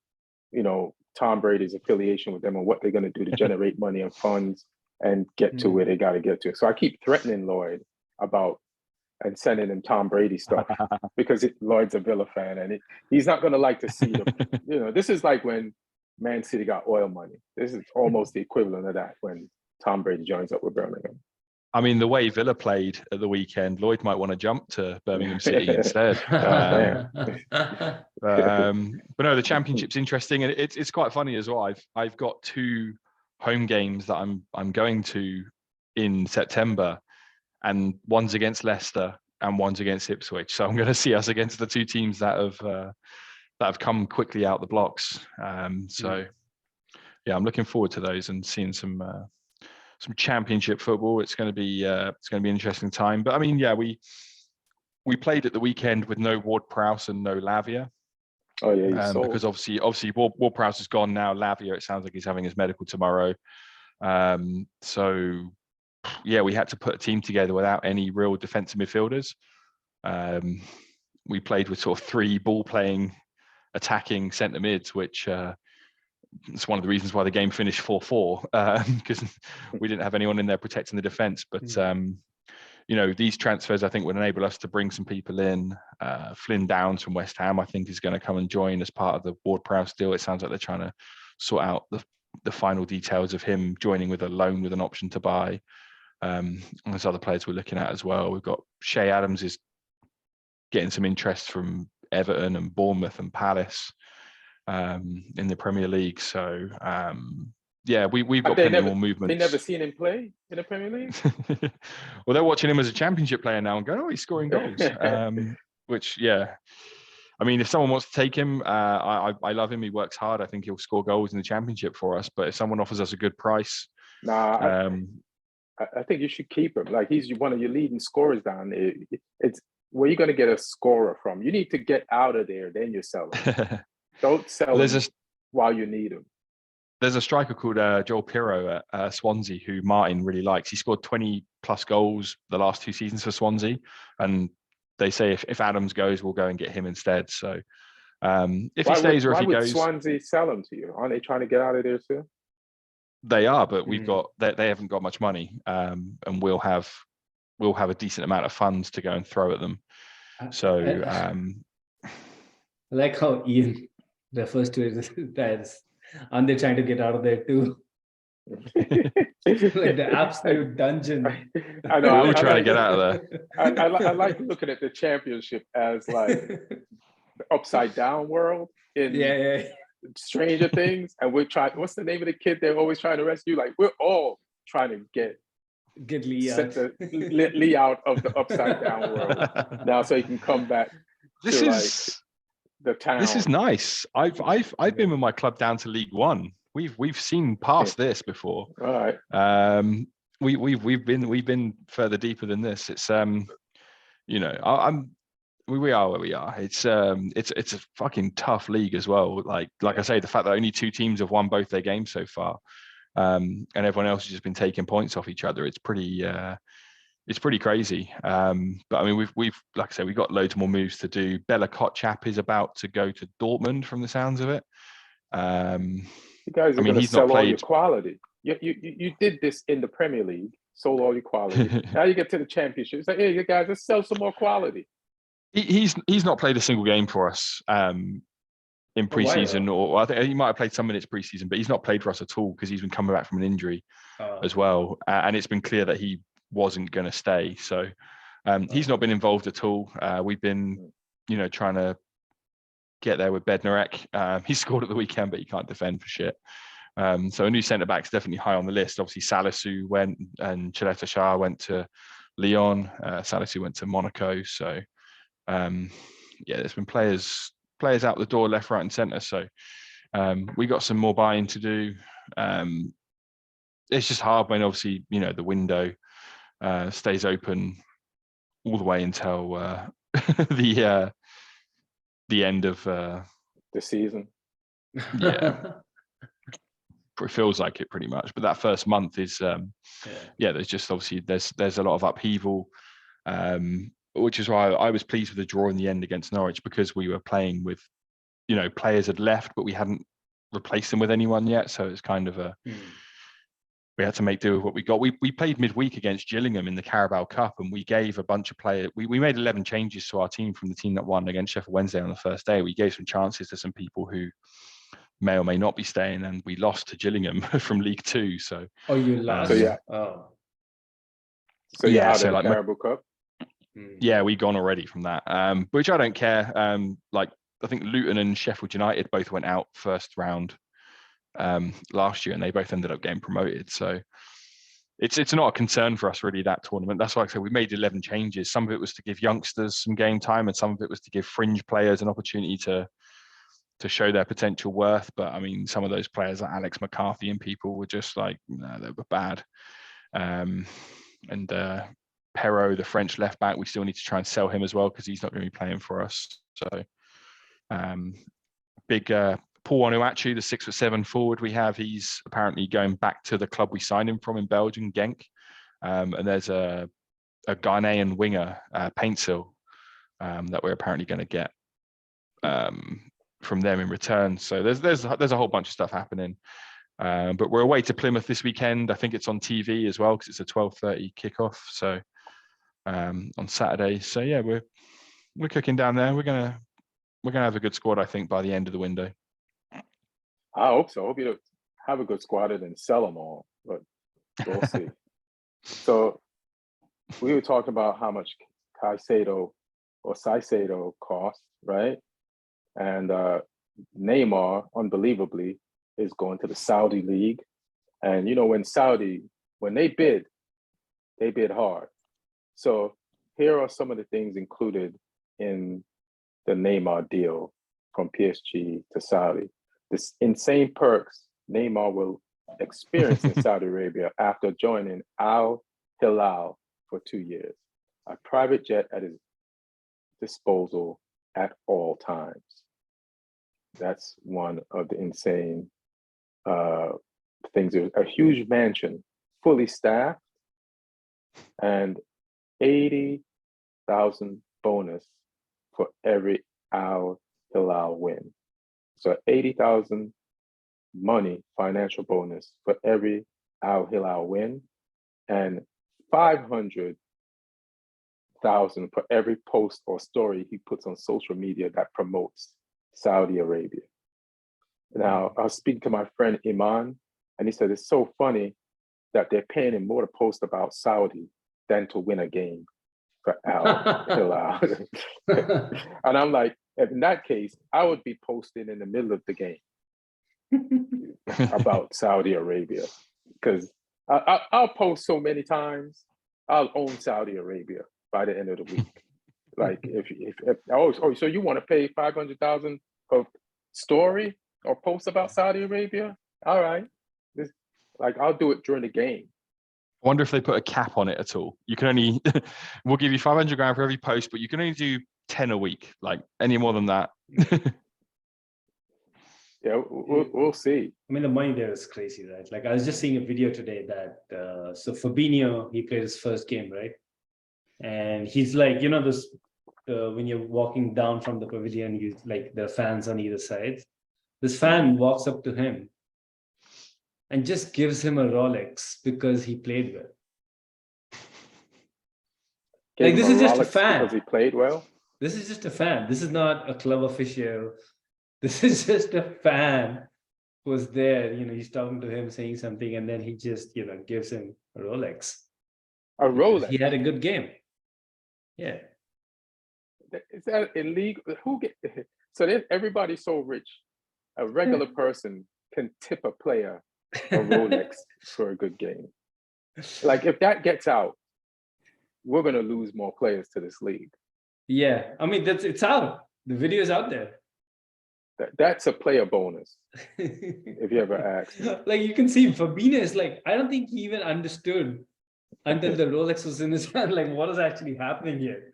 Tom Brady's affiliation with them and what they're going to do to generate money and funds and get to where they got to get to. So I keep threatening Lloyd about and sending him Tom Brady stuff because Lloyd's a Villa fan and he's not going to like to see this is like when Man City got oil money. This is almost the equivalent of that when Tom Brady joins up with Birmingham. I mean, the way Villa played at the weekend, Lloyd might want to jump to Birmingham City instead. But no, the Championship's interesting, and it's quite funny as well. I've got 2 home games that I'm going to in September, and one's against Leicester and one's against Ipswich. So I'm going to see us against the 2 teams that have come quickly out the blocks. So yeah, I'm looking forward to those and seeing some Championship football. It's going to be an interesting time. But I mean, yeah, we played at the weekend with no Ward-Prowse and no Lavia. Oh yeah, because obviously Ward-Prowse is gone now. Lavia, it sounds like he's having his medical tomorrow. So yeah, we had to put a team together without any real defensive midfielders. We played with sort of 3 ball-playing, attacking centre mids, which it's one of the reasons why the game finished 4-4, because we didn't have anyone in there protecting the defence. But these transfers I think would enable us to bring some people in. Flynn Downs from West Ham I think is going to come and join as part of the Ward-Prowse deal. It sounds like they're trying to sort out the final details of him joining with a loan with an option to buy. And there's other players we're looking at as well. We've got Shea Adams is getting some interest from Everton and Bournemouth and Palace in the Premier League. So yeah, we've got plenty more movements. They never seen him play in the Premier League? Well, they're watching him as a Championship player now and going, oh, he's scoring goals. Which, yeah, I mean, if someone wants to take him, I love him. He works hard. I think he'll score goals in the Championship for us. But if someone offers us a good price, I think you should keep him. Like, he's one of your leading scorers down there. It's where you're going to get a scorer from. You need to get out of there, then you sell him. Don't sell him while you need him. There's a striker called Joel Pirro at Swansea who Martin really likes. He scored 20 plus goals the last 2 seasons for Swansea, and they say if Adams goes, we'll go and get him instead. So if he stays or if he goes, why would Swansea sell him to you? Aren't they trying to get out of there too? They are, but they haven't got much money, and we'll have a decent amount of funds to go and throw at them. So I like how Ian refers to it as, and they're trying to get out of there too. Like the absolute dungeon. I know. We're all trying to get out of there. I like looking at the Championship as like the upside down world in Stranger Things, and we're trying. What's the name of the kid they're always trying to rescue? Like, we're all trying to get Lee out. Lee out of the upside down world now, so he can come back. This is the town. This is nice. I've been with my club down to League One. We've seen past this before. All right. We've been further deeper than this. It's we are where we are. It's a fucking tough league as well. Like I say, the fact that only 2 teams have won both their games so far, and everyone else has just been taking points off each other. It's pretty crazy. But I mean, we've like I say, we've got loads more moves to do. Bella Kotchap is about to go to Dortmund from the sounds of it. You guys are going to sell all your quality. You did this in the Premier League, sold all your quality. Now you get to the Championship. It's like, hey, you guys, let's sell some more quality. He's not played a single game for us in pre-season, or I think he might have played some minutes pre-season, but he's not played for us at all because he's been coming back from an injury as well, and it's been clear that he wasn't going to stay. So he's not been involved at all. We've been, trying to get there with Bednarek. He scored at the weekend, but he can't defend for shit. So a new centre back is definitely high on the list. Obviously, Salisu went, and Chaleta Shah went to Lyon. Salisu went to Monaco. So there's been players out the door, left, right, and centre. So we got some more buying to do. it's just hard when obviously, you know, the window stays open all the way until the end of The season. yeah. It feels like it pretty much, but that first month is there's just obviously there's a lot of upheaval, which is why I was pleased with the draw in the end against Norwich, because we were playing with, you know, players had left but we hadn't replaced them with anyone yet, so it's kind of we had to make do with what we got. We played midweek against Gillingham in the Carabao Cup, and we gave a bunch of players, we made 11 changes to our team from the team that won against Sheffield Wednesday on the first day. We gave some chances to some people who may or may not be staying, and we lost to Gillingham from League Two. So you lost? So so you're out of the like Carabao Cup? Yeah, we gone already from that, which I don't care. Like I think Luton and Sheffield United both went out first round last year, and they both ended up getting promoted. So it's not a concern for us really, that tournament. That's why I said we made 11 changes. Some of it was to give youngsters some game time, and some of it was to give fringe players an opportunity to show their potential worth. But I mean, some of those players like Alex McCarthy and people were just like, no, they were bad. And Perrault, the French left back, we still need to try and sell him as well, because he's not going to be playing for us. So big Paul Onuachu, the 6'7" forward we have, he's apparently going back to the club we signed him from in Belgium, Genk. And there's a Ghanaian winger, Paintsil, that we're apparently going to get from them in return. So there's a whole bunch of stuff happening. But we're away to Plymouth this weekend. I think it's on TV as well, because it's a 12:30 kickoff. So on Saturday. So yeah, we're cooking down there. We're gonna have a good squad, I think, by the end of the window. I hope so. I hope you have a good squad and then sell them all, but we'll see. So we were talking about how much Caicedo cost, right? And Neymar, unbelievably, is going to the Saudi league. And you know, when they bid hard. So here are some of the things included in the Neymar deal from PSG to Saudi. This insane perks Neymar will experience in Saudi Arabia after joining Al Hilal for 2 years. A private jet at his disposal at all times. That's one of the insane things. There's a huge mansion, fully staffed, and 80,000 bonus for every Al Hilal win. So 80,000 money financial bonus for every Al Hilal win, and 500,000 for every post or story he puts on social media that promotes Saudi Arabia. Now, I was speaking to my friend Iman, and he said it's so funny that they're paying him more to post about Saudi than to win a game for Al Hilal. And I'm like, in that case, I would be posting in the middle of the game about Saudi Arabia, because I'll post so many times, I'll own Saudi Arabia by the end of the week. Like, so you want to pay 500,000 of story or post about Saudi Arabia? All right, I'll do it during the game. I wonder if they put a cap on it at all. You can only, we'll give you 500 grand for every post, but you can only do 10 a week. Like, any more than that. Yeah, we'll see. I mean, the money there is crazy, right? Like, I was just seeing a video today that so Fabinho, he played his first game, right? And he's like, you know, this when you're walking down from the pavilion, you like the fans on either side. This fan walks up to him and just gives him a Rolex because he played well. Like, this is just a fan. Because he played well? This is just a fan. This is not a club official. This is just a fan who's there. You know, he's talking to him, saying something, and then he just, you know, gives him a Rolex. A Rolex? He had a good game. Yeah. Is that illegal? So everybody's so rich. A regular person can tip a player a Rolex for a good game. Like, if that gets out, we're going to lose more players to this league. Yeah. I mean, it's out. The video is out there. That's a player bonus. If you ever ask me. Like you can see Fabinho is like, I don't think he even understood until the Rolex was in his hand, like what is actually happening here.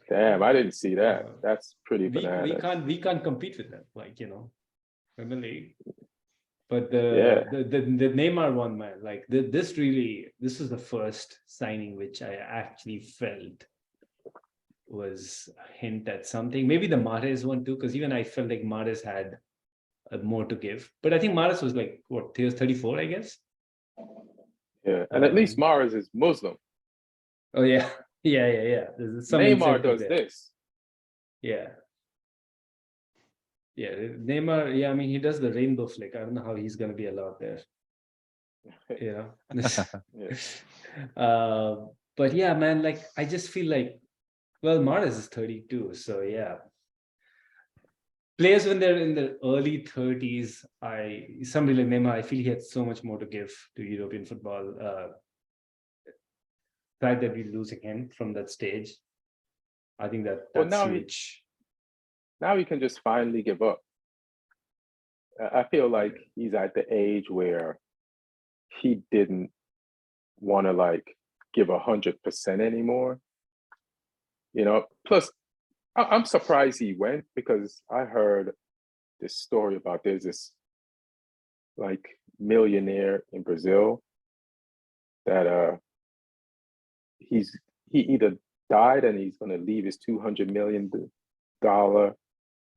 Damn, I didn't see that. That's pretty We bananas. we can't compete with them, like in the league. But the Neymar one, man, like this is the first signing which I actually felt was a hint at something. Maybe the Mahrez one too, because even I felt like Mahrez had more to give. But I think Mahrez was like what, 34, I guess. Yeah, and at least Mahrez is Muslim. Oh yeah, yeah. There's some Neymar does there. this. Yeah. Yeah, Neymar. Yeah, I mean he does the rainbow flick. I don't know how he's gonna be allowed there. Yeah. But yeah, man, like I just feel like, well, Mahrez is 32, so yeah. Players when they're in their early 30s, somebody like Neymar, I feel he had so much more to give to European football. Fact that we're losing him from that stage, I think that's huge. Now he can just finally give up. I feel like he's at the age where he didn't want to like give 100% anymore. Plus I'm surprised he went, because I heard this story about there's this like millionaire in Brazil that he either died and he's going to leave his $200 million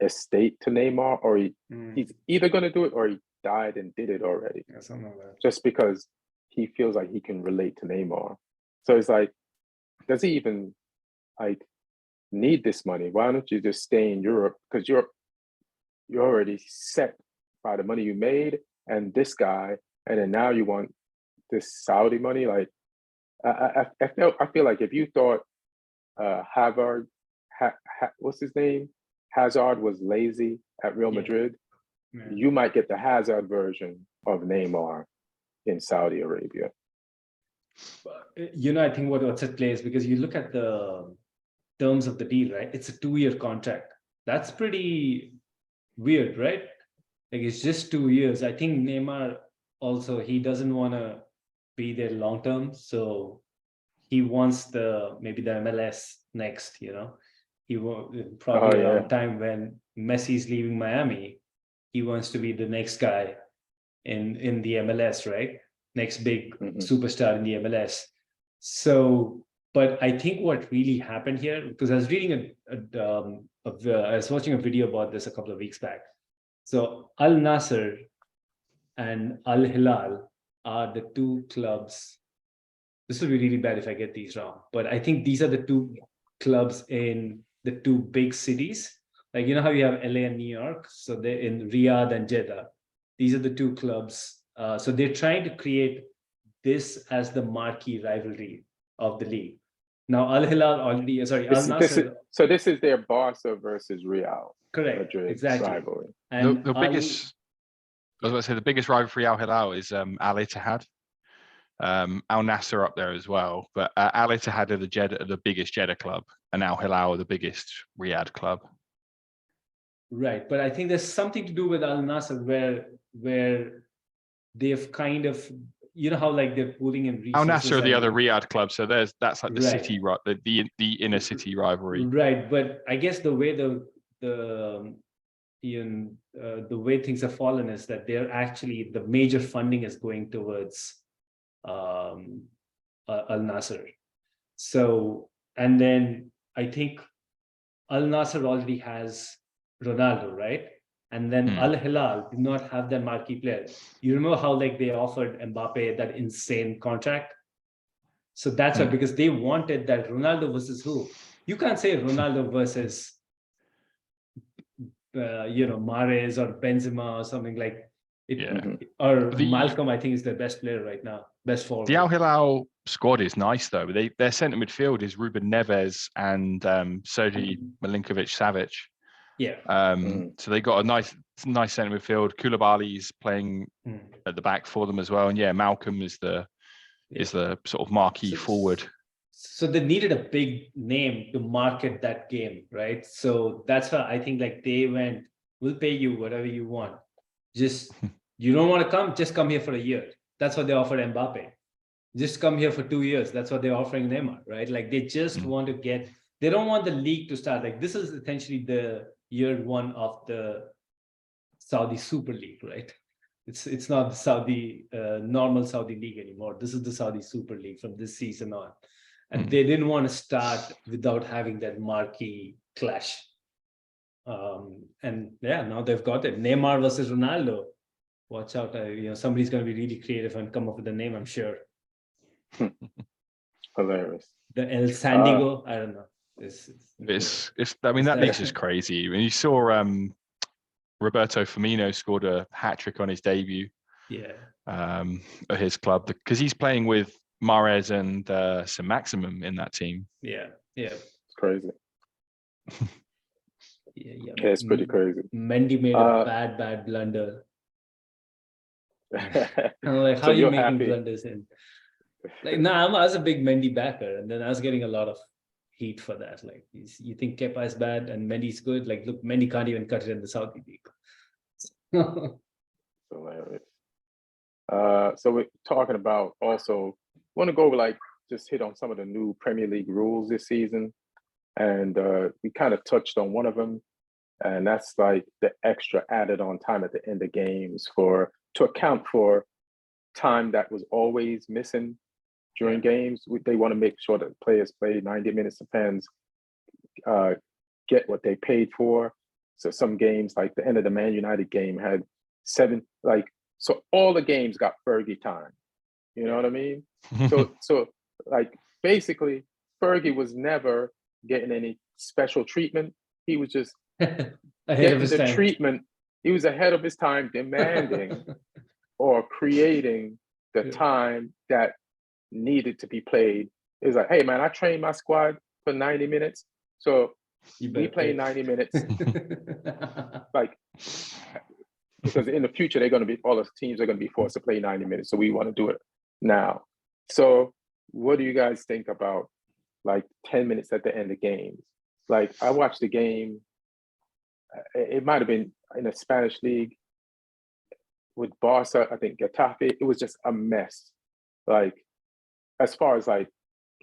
estate to Neymar, or he's either going to do it or he died and did it already. Yeah, something like that. Just because he feels like he can relate to Neymar. So it's like, does he even like need this money? Why don't you just stay in Europe? Because you're already set by the money you made and this guy, and then now you want this Saudi money. Like I feel like if you thought Hazard, what's his name? Hazard was lazy at Real Madrid, you might get the Hazard version of Neymar in Saudi Arabia. I think what's at play is because you look at the terms of the deal, right? It's a 2-year contract. That's pretty weird, right? Like it's just 2 years. I think Neymar also, he doesn't want to be there long term, so he wants maybe the MLS next. He will probably around time when Messi's leaving Miami, he wants to be the next guy in the MLS, right? Next big superstar in the MLS. So, but I think what really happened here, because I was reading I was watching a video about this a couple of weeks back. So Al Nassr and Al Hilal are the two clubs. This will be really bad if I get these wrong, but I think these are the two clubs in the two big cities. Like, how you have LA and New York. So they're in Riyadh and Jeddah. These are the two clubs. So they're trying to create this as the marquee rivalry of the league. Now, Al Hilal already, Al Nassr. So this is their Barca versus Real. Correct. Madrid exactly. Rivalry. And the biggest, I was going to say, the biggest rival for Al Hilal is Al Ittihad. Al Nassr up there as well, but Al Ittihad are the biggest Jeddah club, and Al Hilal are the biggest Riyadh club. Right, but I think there's something to do with Al Nassr where they've kind of, how like they're pooling in resources. Al Nassr are the other Riyadh club, so that's like the city, the inner city rivalry. Right, but I guess the way the way things have fallen is that they're actually, the major funding is going towards Al Nassr. So, and then I think Al Nassr already has Ronaldo, right? And then Al Hilal did not have that marquee player. You remember how like they offered Mbappe that insane contract? So that's why, because they wanted that Ronaldo versus who? You can't say Ronaldo versus Mahrez or Benzema or something like it. Or Malcolm, I think, is their best player right now, best forward. The Al Hilal squad is nice though. Their centre midfield is Ruben Neves and Sergej Milinkovic-Savic. Yeah. So they got a nice centre midfield. Koulibaly's playing at the back for them as well. And Malcolm is the sort of marquee forward. So they needed a big name to market that game, right? So that's why I think like they went, we'll pay you whatever you want. Just, you don't want to come, just come here for a year. That's what they offered Mbappe. Just come here for 2 years. That's what they're offering Neymar, right? Like they just want to get, they don't want the league to start. Like this is essentially the year one of the Saudi Super League, right? It's not the Saudi normal Saudi league anymore. This is the Saudi Super League from this season on. And they didn't want to start without having that marquee clash. And yeah, now they've got it. Neymar versus Ronaldo. Watch out. Somebody's going to be really creative and come up with a name, I'm sure. Hilarious. The El Sandigo, I don't know. It's I mean, that league's just crazy. When you saw Roberto Firmino scored a hat-trick on his debut. Yeah. At his club, because he's playing with Mahrez and St. Maximum in that team. Yeah. It's crazy. Yeah, it's pretty crazy. Mendy made a bad blunder. I'm like, how So are you you're making happy? blunders in? Like, I was a big Mendy backer, and then I was getting a lot of heat for that. Like, you think Kepa is bad and Mendy's good? Like, look, Mendy can't even cut it in the Saudi league. Hilarious. So we're talking about also, want to go over just hit on some of the new Premier League rules this season. And we kind of touched on one of them, and that's like the extra added on time at the end of games to account for time that was always missing during games. They want to make sure that players play 90 minutes, the fans get what they paid for. So some games, like the end of the Man United game, had 7, so all the games got Fergie time. You know what I mean? So basically, Fergie was never getting any special treatment. He was just getting the treatment. He was ahead of his time, demanding or creating the time that needed to be played. It was like, hey man, I trained my squad for 90 minutes. So we play 90 minutes. Because in the future, all the teams are going to be forced to play 90 minutes. So we want to do it now. So what do you guys think about 10 minutes at the end of games? I watched the game. It might have been in a Spanish league with Barca, I think Getafe. It was just a mess. As far as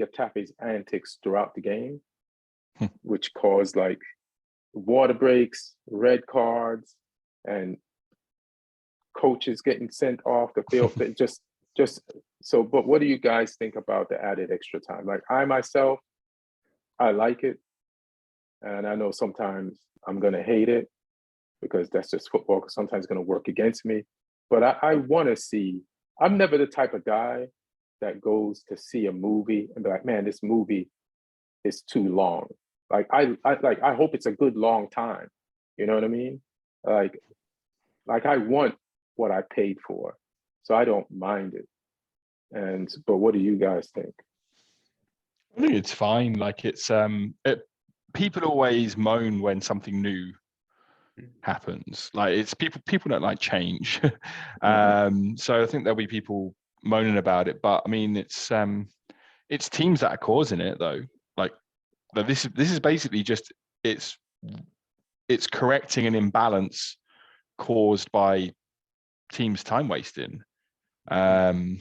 Getafe's antics throughout the game, which caused water breaks, red cards, and coaches getting sent off the field. But what do you guys think about the added extra time? I myself, I like it. And I know sometimes I'm going to hate it because that's just football, because sometimes it's going to work against me. But I want to see, I'm never the type of guy that goes to see a movie and be like, man, this movie is too long. I hope it's a good long time. You know what I mean? I want what I paid for, so I don't mind it. But what do you guys think? I think it's fine. People always moan when something new happens. It's people don't like change. So I think there'll be people moaning about it, but I mean it's teams that are causing it though. This is basically just it's correcting an imbalance caused by teams time wasting. And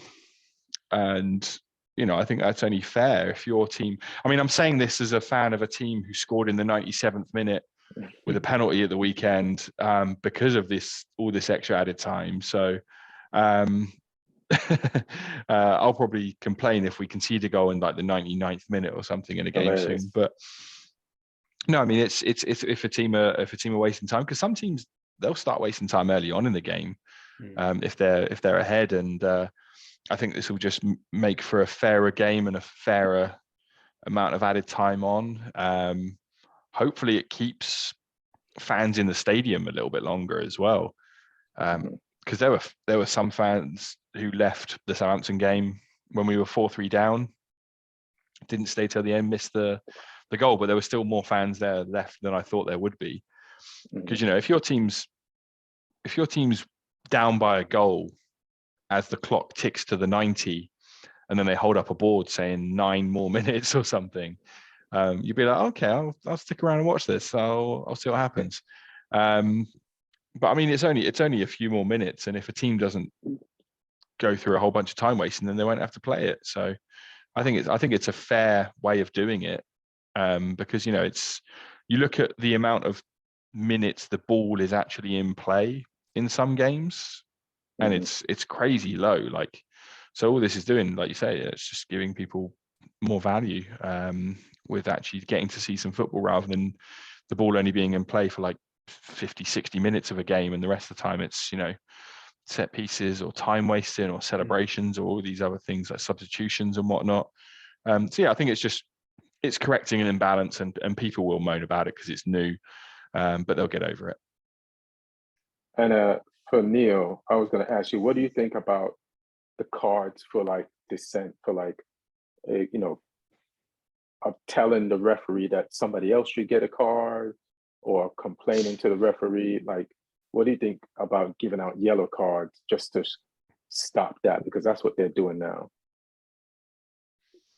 I think that's only fair if your team, I mean, I'm saying this as a fan of a team who scored in the 97th minute with a penalty at the weekend because of all this extra added time. So I'll probably complain if we concede a goal in the 99th minute or something in a game soon. But no, I mean, it's if a team are wasting time, because some teams, they'll start wasting time early on in the game if they're ahead, and I think this will just make for a fairer game and a fairer amount of added time on. Hopefully it keeps fans in the stadium a little bit longer as well, because there were some fans who left the Southampton game when we were 4-3 down, didn't stay till the end, missed the goal, but there were still more fans there left than I thought there would be. Because if your team's down by a goal as the clock ticks to the 90, and then they hold up a board saying 9 more minutes or something, you'd be like, okay, I'll stick around and watch this. I'll see what happens. But I mean, it's only a few more minutes, and if a team doesn't go through a whole bunch of time wasting, then they won't have to play it. So I think it's a fair way of doing it, because you look at the amount of minutes the ball is actually in play in some games, and it's crazy low. Like, so all this is doing, like you say, it's just giving people more value, with actually getting to see some football rather than the ball only being in play for like 50, 60 minutes of a game, and the rest of the time it's set pieces or time wasting or celebrations or all these other things like substitutions and whatnot. So yeah, I think it's correcting an imbalance, and people will moan about it because it's new, but they'll get over it. And for Neil, I was going to ask you, what do you think about the cards for like dissent, for like of telling the referee that somebody else should get a card, or complaining to the referee? Like, what do you think about giving out yellow cards just to stop that? Because that's what they're doing now.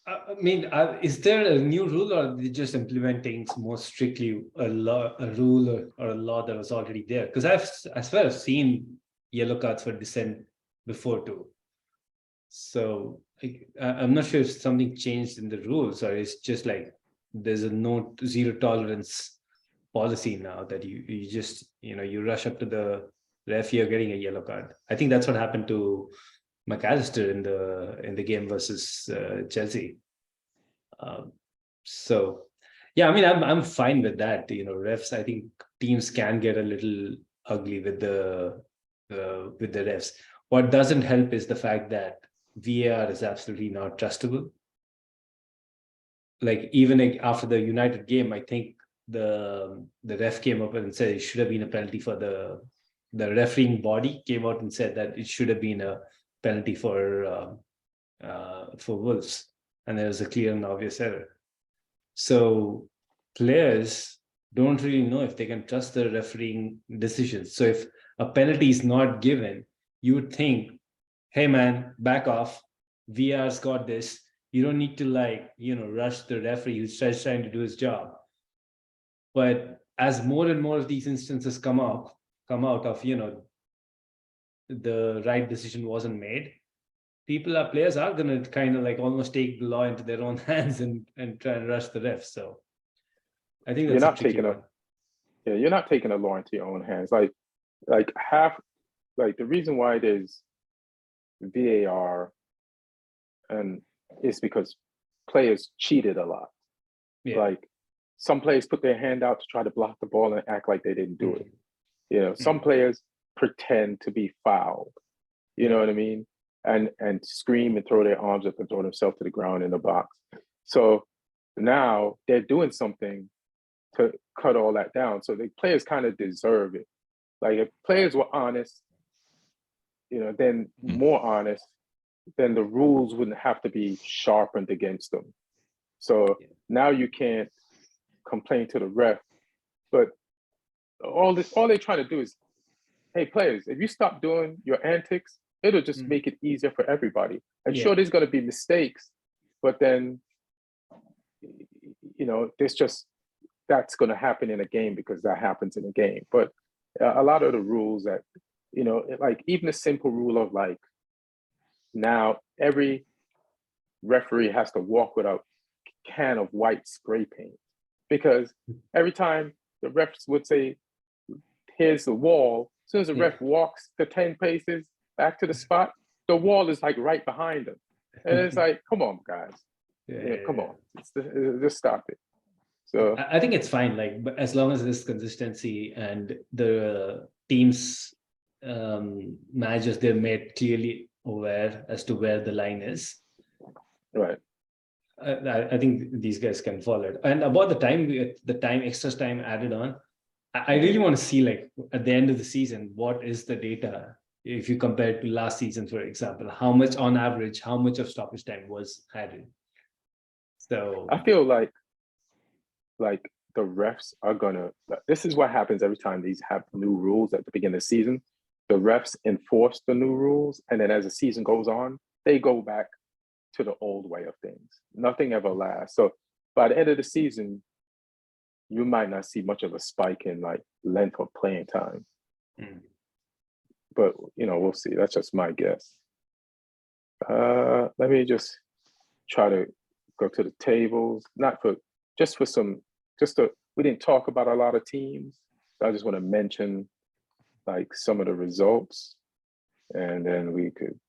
I mean, is there a new rule, or are they just implementing more strictly a rule or a law that was already there? Because I swear I've seen yellow cards for dissent before too. So I'm not sure if something changed in the rules, or it's just like there's a zero tolerance policy now that you just you rush up to the ref, you're getting a yellow card. I think that's what happened to McAllister in the game versus Chelsea. So yeah, I mean, I'm fine with that. Refs, I think teams can get a little ugly with the refs. What doesn't help is the fact that VAR is absolutely not trustable. Like, even after the United game, I think the ref came up and said it should have been a penalty for the refereeing body came out and said that it should have been a penalty for Wolves, and there was a clear and obvious error. So players don't really know if they can trust the refereeing decisions. So if a penalty is not given, you would think, hey man, back off, VR's got this. You don't need to rush the referee who's just trying to do his job. But as more and more of these instances come out of the right decision wasn't made, players are going to kind of almost take the law into their own hands and try and rush the refs. So I think that's you're not taking the law into your own hands. Like the reason why there's VAR and is because players cheated a lot. Yeah. Like, some players put their hand out to try to block the ball and act like they didn't do it. Some players pretend to be fouled. You know what I mean? And scream and throw their arms up and throw themselves to the ground in the box. So now they're doing something to cut all that down. So the players kind of deserve it. Like, if players were honest, then more honest, then the rules wouldn't have to be sharpened against them. So now you can't complain to the ref, but all they're trying to do is, hey, players, if you stop doing your antics, it'll just make it easier for everybody. And sure, there's going to be mistakes, but then that's going to happen in a game because that happens in a game. But a lot of the rules that like, even a simple rule of like, now every referee has to walk with a can of white spray paint, because every time the refs would say, here's the wall, as soon as the ref walks the 10 paces back to the spot, the wall is like right behind them. And it's like, come on, guys. Come on. Just stop it. So I think it's fine, but as long as there's consistency and the teams managers, they're made clearly aware as to where the line is. Right. I think these guys can follow it. And about extra time added on, I really want to see, at the end of the season, what is the data if you compare it to last season, for example, how much on average, how much of stoppage time was added. So I feel like the refs are gonna, this is what happens every time these have new rules at the beginning of the season. The refs enforce the new rules, and then as the season goes on, they go back to the old way of things. Nothing ever lasts. So by the end of the season, you might not see much of a spike in like length of playing time. But we'll see. That's just my guess. Let me just try to go to the tables. We didn't talk about a lot of teams. So I just want to mention like some of the results, and then we could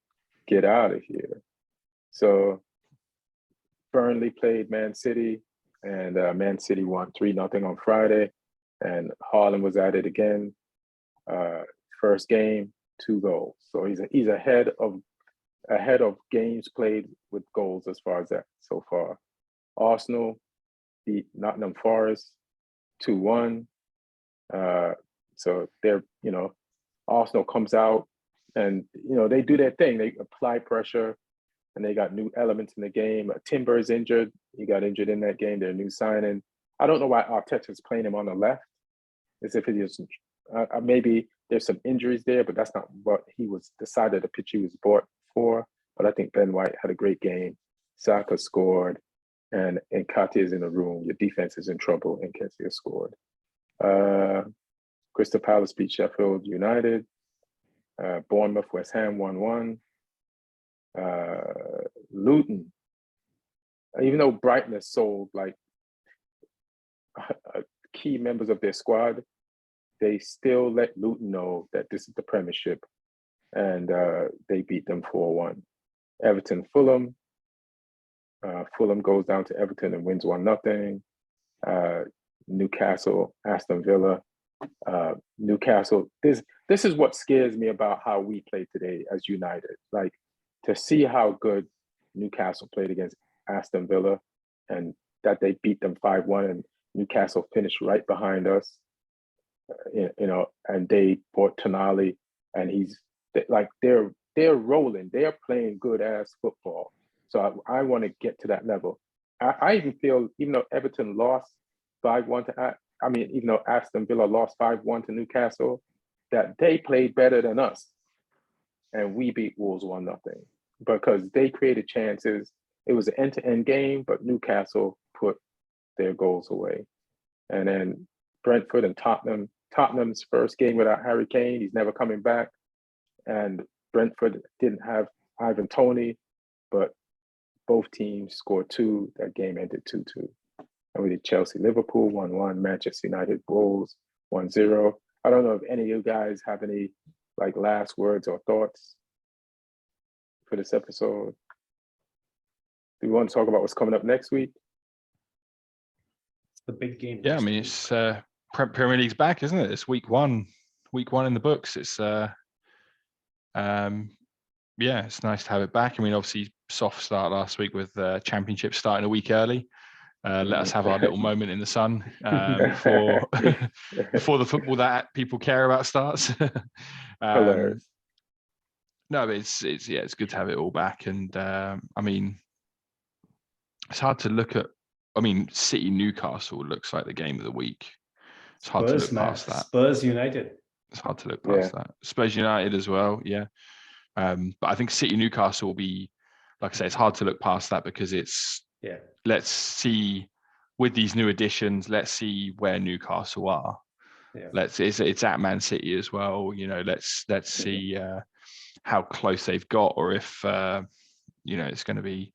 get out of here. So Burnley played Man City, and Man City won 3-0 on Friday, and Haaland was at it again. First game, 2 goals. So he's ahead of games played with goals as far as that so far. Arsenal beat Nottingham Forest 2-1. So they're, Arsenal comes out and, they do their thing. They apply pressure and they got new elements in the game. Timber is injured. He got injured in that game. They're a new signing. I don't know why Arteta's playing him on the left. As if it is, maybe there's some injuries there, but that's not what he was decided the pitch he was bought for. But I think Ben White had a great game. Saka scored, and Nketiah is in the room. Your defense is in trouble, and Nketiah scored. Crystal Palace beat Sheffield United. Bournemouth, West Ham 1-1. Luton, even though Brighton has sold like key members of their squad, they still let Luton know that this is the Premiership, and they beat them 4-1. Everton, Fulham. Fulham goes down to Everton and wins 1-0. Newcastle, Aston Villa. Newcastle. This is what scares me about how we play today as United. Like, to see how good Newcastle played against Aston Villa, and that they beat them 5-1, and Newcastle finished right behind us. And they bought Tonali, and they're rolling. They are playing good ass football. So I want to get to that level. I even feel, even though Everton lost 5-1 even though Aston Villa lost 5-1 to Newcastle, that they played better than us, and we beat Wolves 1-0 because they created chances. It was an end-to-end game, but Newcastle put their goals away. And then Brentford and Tottenham. Tottenham's first game without Harry Kane. He's never coming back. And Brentford didn't have Ivan Toney, but both teams scored 2. That game ended 2-2. And we did Chelsea, Liverpool 1-1, Manchester United, Wolves 1-0. I don't know if any of you guys have any like last words or thoughts for this episode. Do we want to talk about what's coming up next week? It's the big game. Yeah, I mean, it's Premier League's back, isn't it? It's week one in the books. It's it's nice to have it back. I mean, obviously soft start last week with Championship starting a week early. Let us have our little moment in the sun before the football that people care about starts. Hilarious. No, but it's good to have it all back. And I mean, it's hard to look at. I mean, City Newcastle looks like the game of the week. It's hard to look past that. Spurs United. It's hard to look past that. Spurs United as well, yeah. But I think City Newcastle will be, like I say, it's hard to look past that because let's see with these new additions, let's see where Newcastle are. Yeah. It's at Man City as well. Let's see how close they've got, or if it's going to be.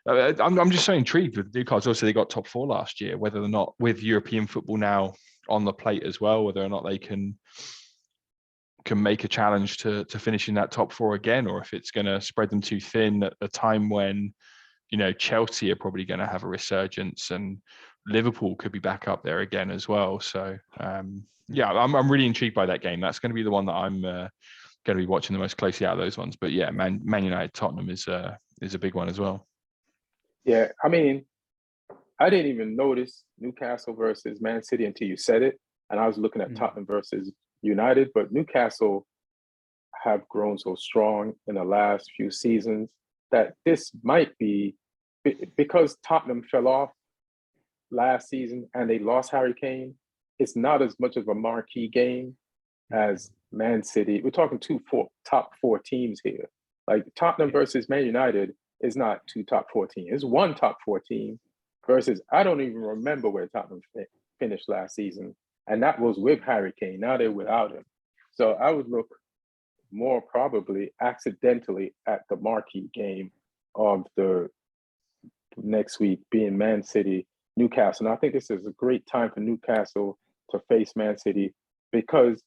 I'm just so intrigued with Newcastle. Also, they got top 4 last year. Whether or not, with European football now on the plate as well, whether or not they can make a challenge to finish in that top 4 again, or if it's going to spread them too thin at a time when Chelsea are probably going to have a resurgence and Liverpool could be back up there again as well. So I'm really intrigued by that game. That's going to be the one that I'm going to be watching the most closely out of those ones. But yeah, Man United Tottenham is a big one as well. Yeah, I mean, I didn't even notice Newcastle versus Man City until you said it, and I was looking at Tottenham versus United. But Newcastle have grown so strong in the last few seasons that this might be, because Tottenham fell off last season and they lost Harry Kane. It's not as much of a marquee game as Man City. We're talking top 4 teams here. Like Tottenham versus Man United is not two top 14. It's one top 14 versus I don't even remember where Tottenham finished last season. And that was with Harry Kane. Now they're without him. So I would look more probably accidentally at the marquee game of the next week being Man City, Newcastle. And I think this is a great time for Newcastle to face Man City because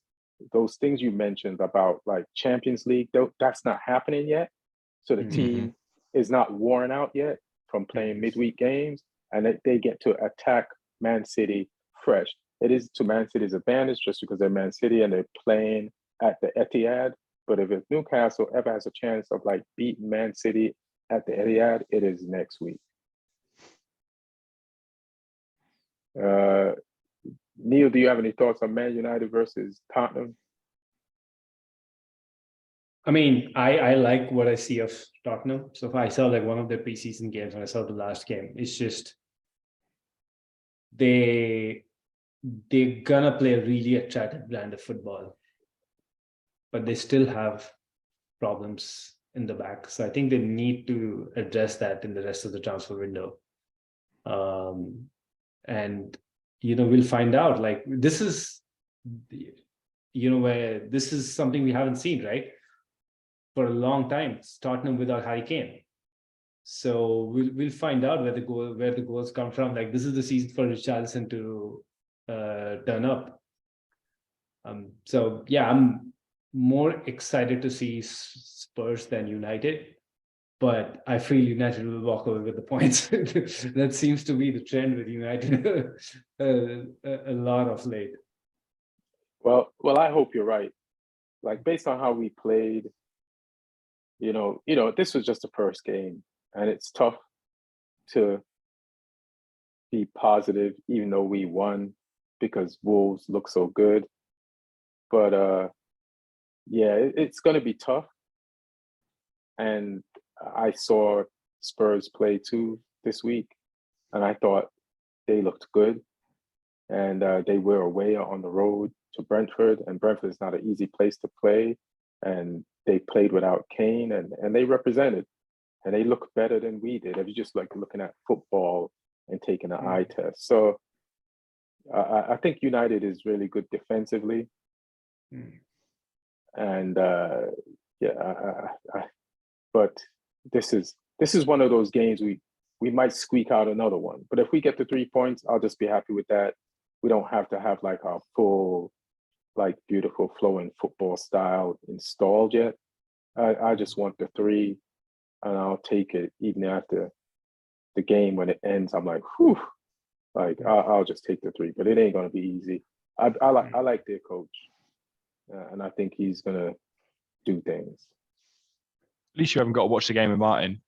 those things you mentioned about like Champions League, that's not happening yet. So the team is not worn out yet from playing midweek games, and they get to attack Man City fresh. It is to Man City's advantage just because they're Man City and they're playing at the Etihad. But if Newcastle ever has a chance of like beating Man City at the Etihad, it is next week. Neil, do you have any thoughts on Man United versus Tottenham? I mean, I like what I see of Tottenham. So if I saw like one of their preseason games and I saw the last game, it's just they're gonna play a really attractive brand of football, but they still have problems in the back. So I think they need to address that in the rest of the transfer window. And we'll find out. Like this is, where this is something we haven't seen, right? For a long time, it's Tottenham without Harry Kane. So we'll find out where the goals come from. Like this is the season for Richarlison to turn up. So yeah, I'm more excited to see Spurs than United, but I feel United will walk away with the points. That seems to be the trend with United a lot of late. Well, I hope you're right. Like based on how we played, this was just the first game, and it's tough to be positive, even though we won because Wolves look so good. But it's going to be tough. And I saw Spurs play too this week, and I thought they looked good. And they were away on the road to Brentford, and Brentford is not an easy place to play. And they played without Kane, and they represented, and they look better than we did. If you just like looking at football and taking an eye test. So I think United is really good defensively. And but this is one of those games we might squeak out another one. But if we get the 3 points, I'll just be happy with that. We don't have to have like our full, like beautiful flowing football style installed yet. I just want the 3, and I'll take it even after the game when it ends. I'm like, whew, like I'll just take the 3, but it ain't gonna be easy. I like their coach, and I think he's gonna do things. At least you haven't got to watch the game with Martin.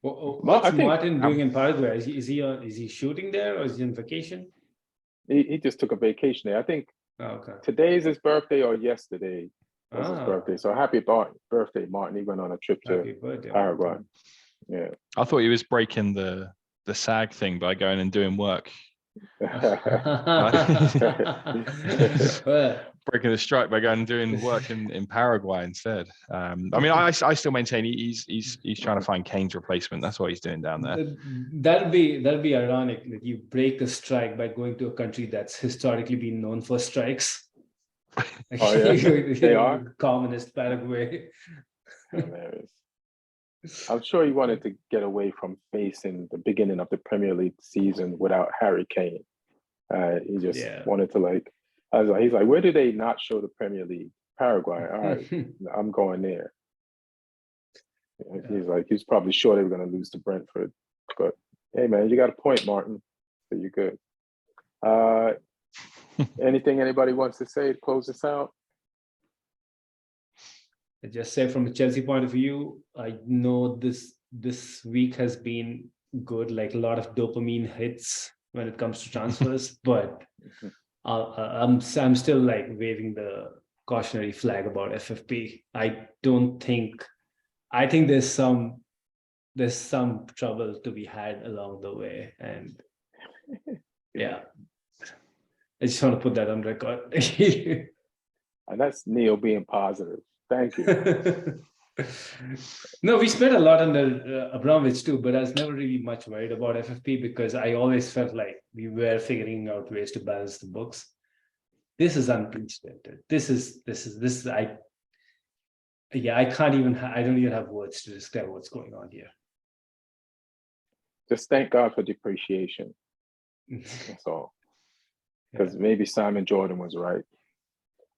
What's Martin doing in Paraguay? Is he shooting there, or is he on vacation? He just took a vacation there. I think today's his birthday, or yesterday was his birthday. So happy birthday, Martin. He went on a trip to Paraguay. Yeah. I thought he was breaking the SAG thing by going and doing work. Breaking the strike by going and doing work in Paraguay instead. I mean, I still maintain he's trying to find Kane's replacement. That's what he's doing down there. That'll be ironic that you break a strike by going to a country that's historically been known for strikes. Oh yeah, they are communist Paraguay. I'm sure he wanted to get away from facing the beginning of the Premier League season without Harry Kane. He just wanted to he's like, where do they not show the Premier League? Paraguay. All right, I'm going there. He's like, he's probably sure they were going to lose to Brentford. But hey, man, you got a point, Martin. So you're good. Anything anybody wants to say to close this out? I just say from a Chelsea point of view, I know this week has been good, like a lot of dopamine hits when it comes to transfers, but I'm still like waving the cautionary flag about FFP. I think there's some trouble to be had along the way, and yeah, I just want to put that on record. And that's Neil being positive. Thank you. No, we spent a lot under Abramovich too, but I was never really much worried about FFP because I always felt like we were figuring out ways to balance the books. This is unprecedented. I can't even. I don't even have words to describe what's going on here. Just thank God for depreciation. That's all. Because maybe Simon Jordan was right.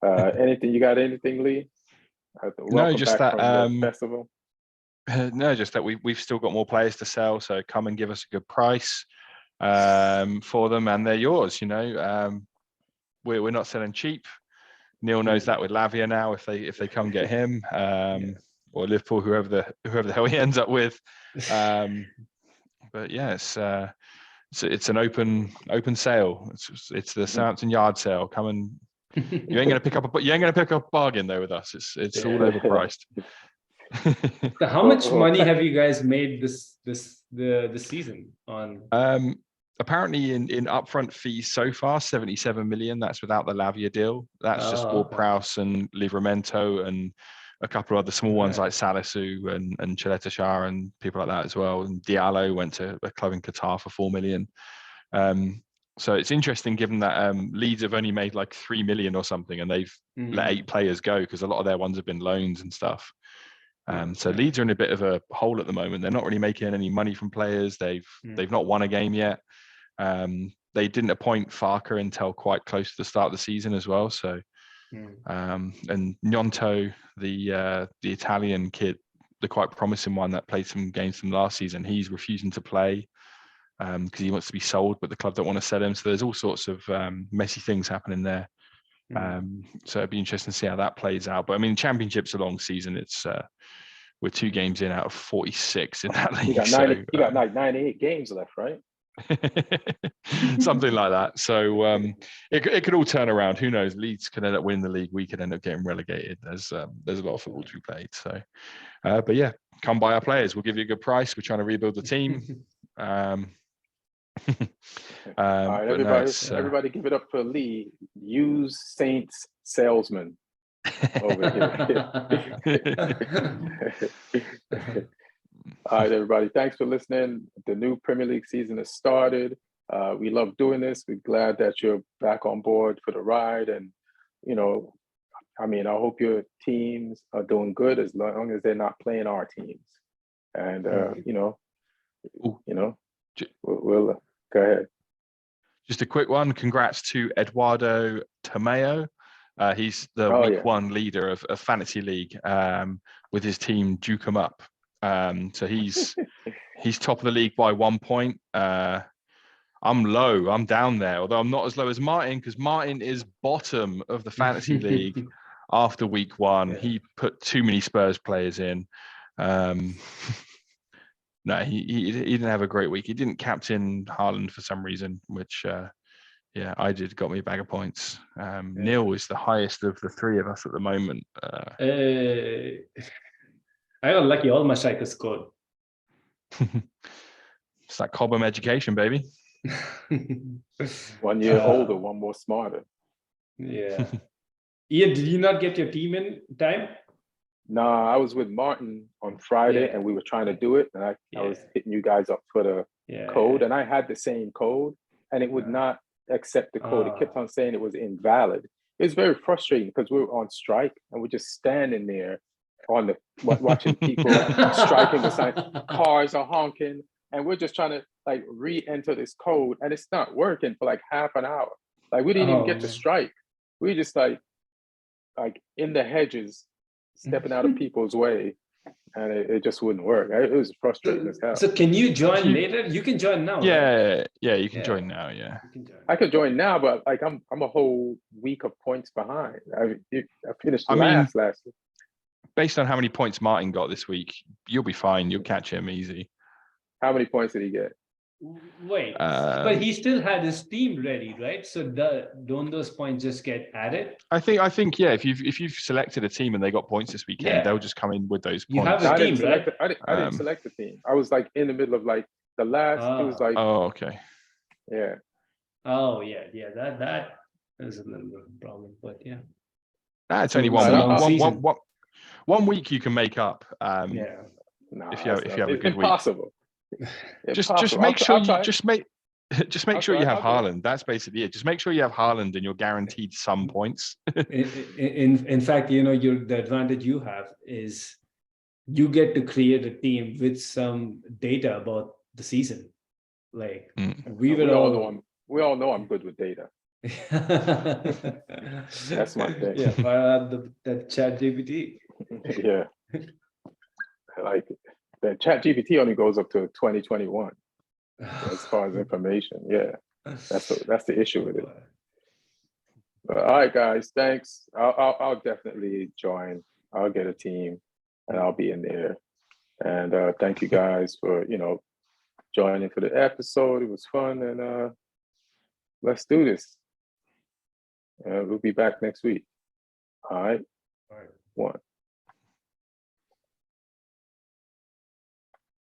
Anything you got? Anything, Lee? No, just that. From the festival. No, just that we've still got more players to sell. So come and give us a good price for them, and they're yours. You know, we're not selling cheap. Neil knows that with Lavia now. If they come get him, or Liverpool, whoever the hell he ends up with. But yeah, it's an open sale. It's the Southampton yard sale. Come and you ain't gonna pick up a bargain though with us. It's all overpriced. So how much money have you guys made the season on? Apparently in upfront fees so far, 77 million. That's without the Lavia deal. That's just Ward-Prowse and Livramento and a couple of other small ones like Salisu and Chiletashar and people like that as well. And Diallo went to a club in Qatar for 4 million. So it's interesting given that Leeds have only made like 3 million or something, and they've let 8 players go because a lot of their ones have been loans and stuff. So Leeds are in a bit of a hole at the moment. They're not really making any money from players. They've not won a game yet. They didn't appoint Farker until quite close to the start of the season as well. So, and Gnonto, the Italian kid, the quite promising one that played some games from last season, he's refusing to play because he wants to be sold, but the club don't want to sell him. So there's all sorts of messy things happening there. So it'd be interesting to see how that plays out. But I mean, Championship's a long season. It's we're 2 games in out of 46 in that league. You got like 98 games left, right? Something like that. So it could all turn around. Who knows? Leeds could end up winning the league. We could end up getting relegated. There's a lot of football to be played. So, but yeah, come buy our players. We'll give you a good price. We're trying to rebuild the team. All right, everybody give it up for Lee. Use Saints salesman over here. All right, everybody. Thanks for listening. The new Premier League season has started. We love doing this. We're glad that you're back on board for the ride. And, you know, I mean, I hope your teams are doing good as long as they're not playing our teams. And, we'll go ahead. Just a quick one. Congrats to Eduardo Tomeo. He's the week 1 leader of Fantasy League with his team Duke 'em Up. So he's top of the league by 1 point. I'm low. I'm down there, although I'm not as low as Martin because Martin is bottom of the Fantasy League after week 1. He put too many Spurs players in. No, he didn't have a great week. He didn't captain Haaland for some reason, which I did. Got me a bag of points. Neil is the highest of the 3 of us at the moment. I got lucky. All my strikers scored. It's that Cobham education, baby. 1 year older, one more smarter. Yeah. Ian, did you not get your team in time? No, I was with Martin on Friday and we were trying to do it. And I was hitting you guys up for the code. And I had the same code and it would not accept the code. It kept on saying it was invalid. It was very frustrating because we were on strike and we're just standing there on the watching people striking the sign. Cars are honking. And we're just trying to like re-enter this code. And it's not working for like half an hour. Like we didn't even get to strike. We just like in the hedges, stepping out of people's way, and it just wouldn't work. It was frustrating as hell. So can you join later? You can join now. Yeah, right? You can join now. Yeah, I could join now, but like I'm a whole week of points behind. I finished last week. Based on how many points Martin got this week, you'll be fine. You'll catch him easy. How many points did he get? Wait, but he still had his team ready, right? So don't those points just get added? I think yeah. If you've selected a team and they got points this weekend, they'll just come in with those points. You have a team, right? I didn't select the team. I was like in the middle of like the last. It was like. Oh, okay. Yeah. Oh yeah. That is a little bit of a problem, but yeah. It's only one 1 week you can make up. Yeah. Nah, if you have a it's good week. impossible. Just Impossible. make sure I'll try. just make I'll sure you try. have I'll do it. Haaland. That's basically it. Just make sure you have Haaland and you're guaranteed some points. In fact, the advantage you have is you get to create a team with some data about the season. Like we all know I'm good with data. That's my thing. Yeah, fire the chat GPT. Yeah. Like the chat GPT only goes up to 2021 as far as information. Yeah. That's the issue with it. But, all right, guys, thanks. I'll definitely join. I'll get a team and I'll be in there. And thank you guys for, joining for the episode. It was fun, and let's do this. We'll be back next week. All right. 1.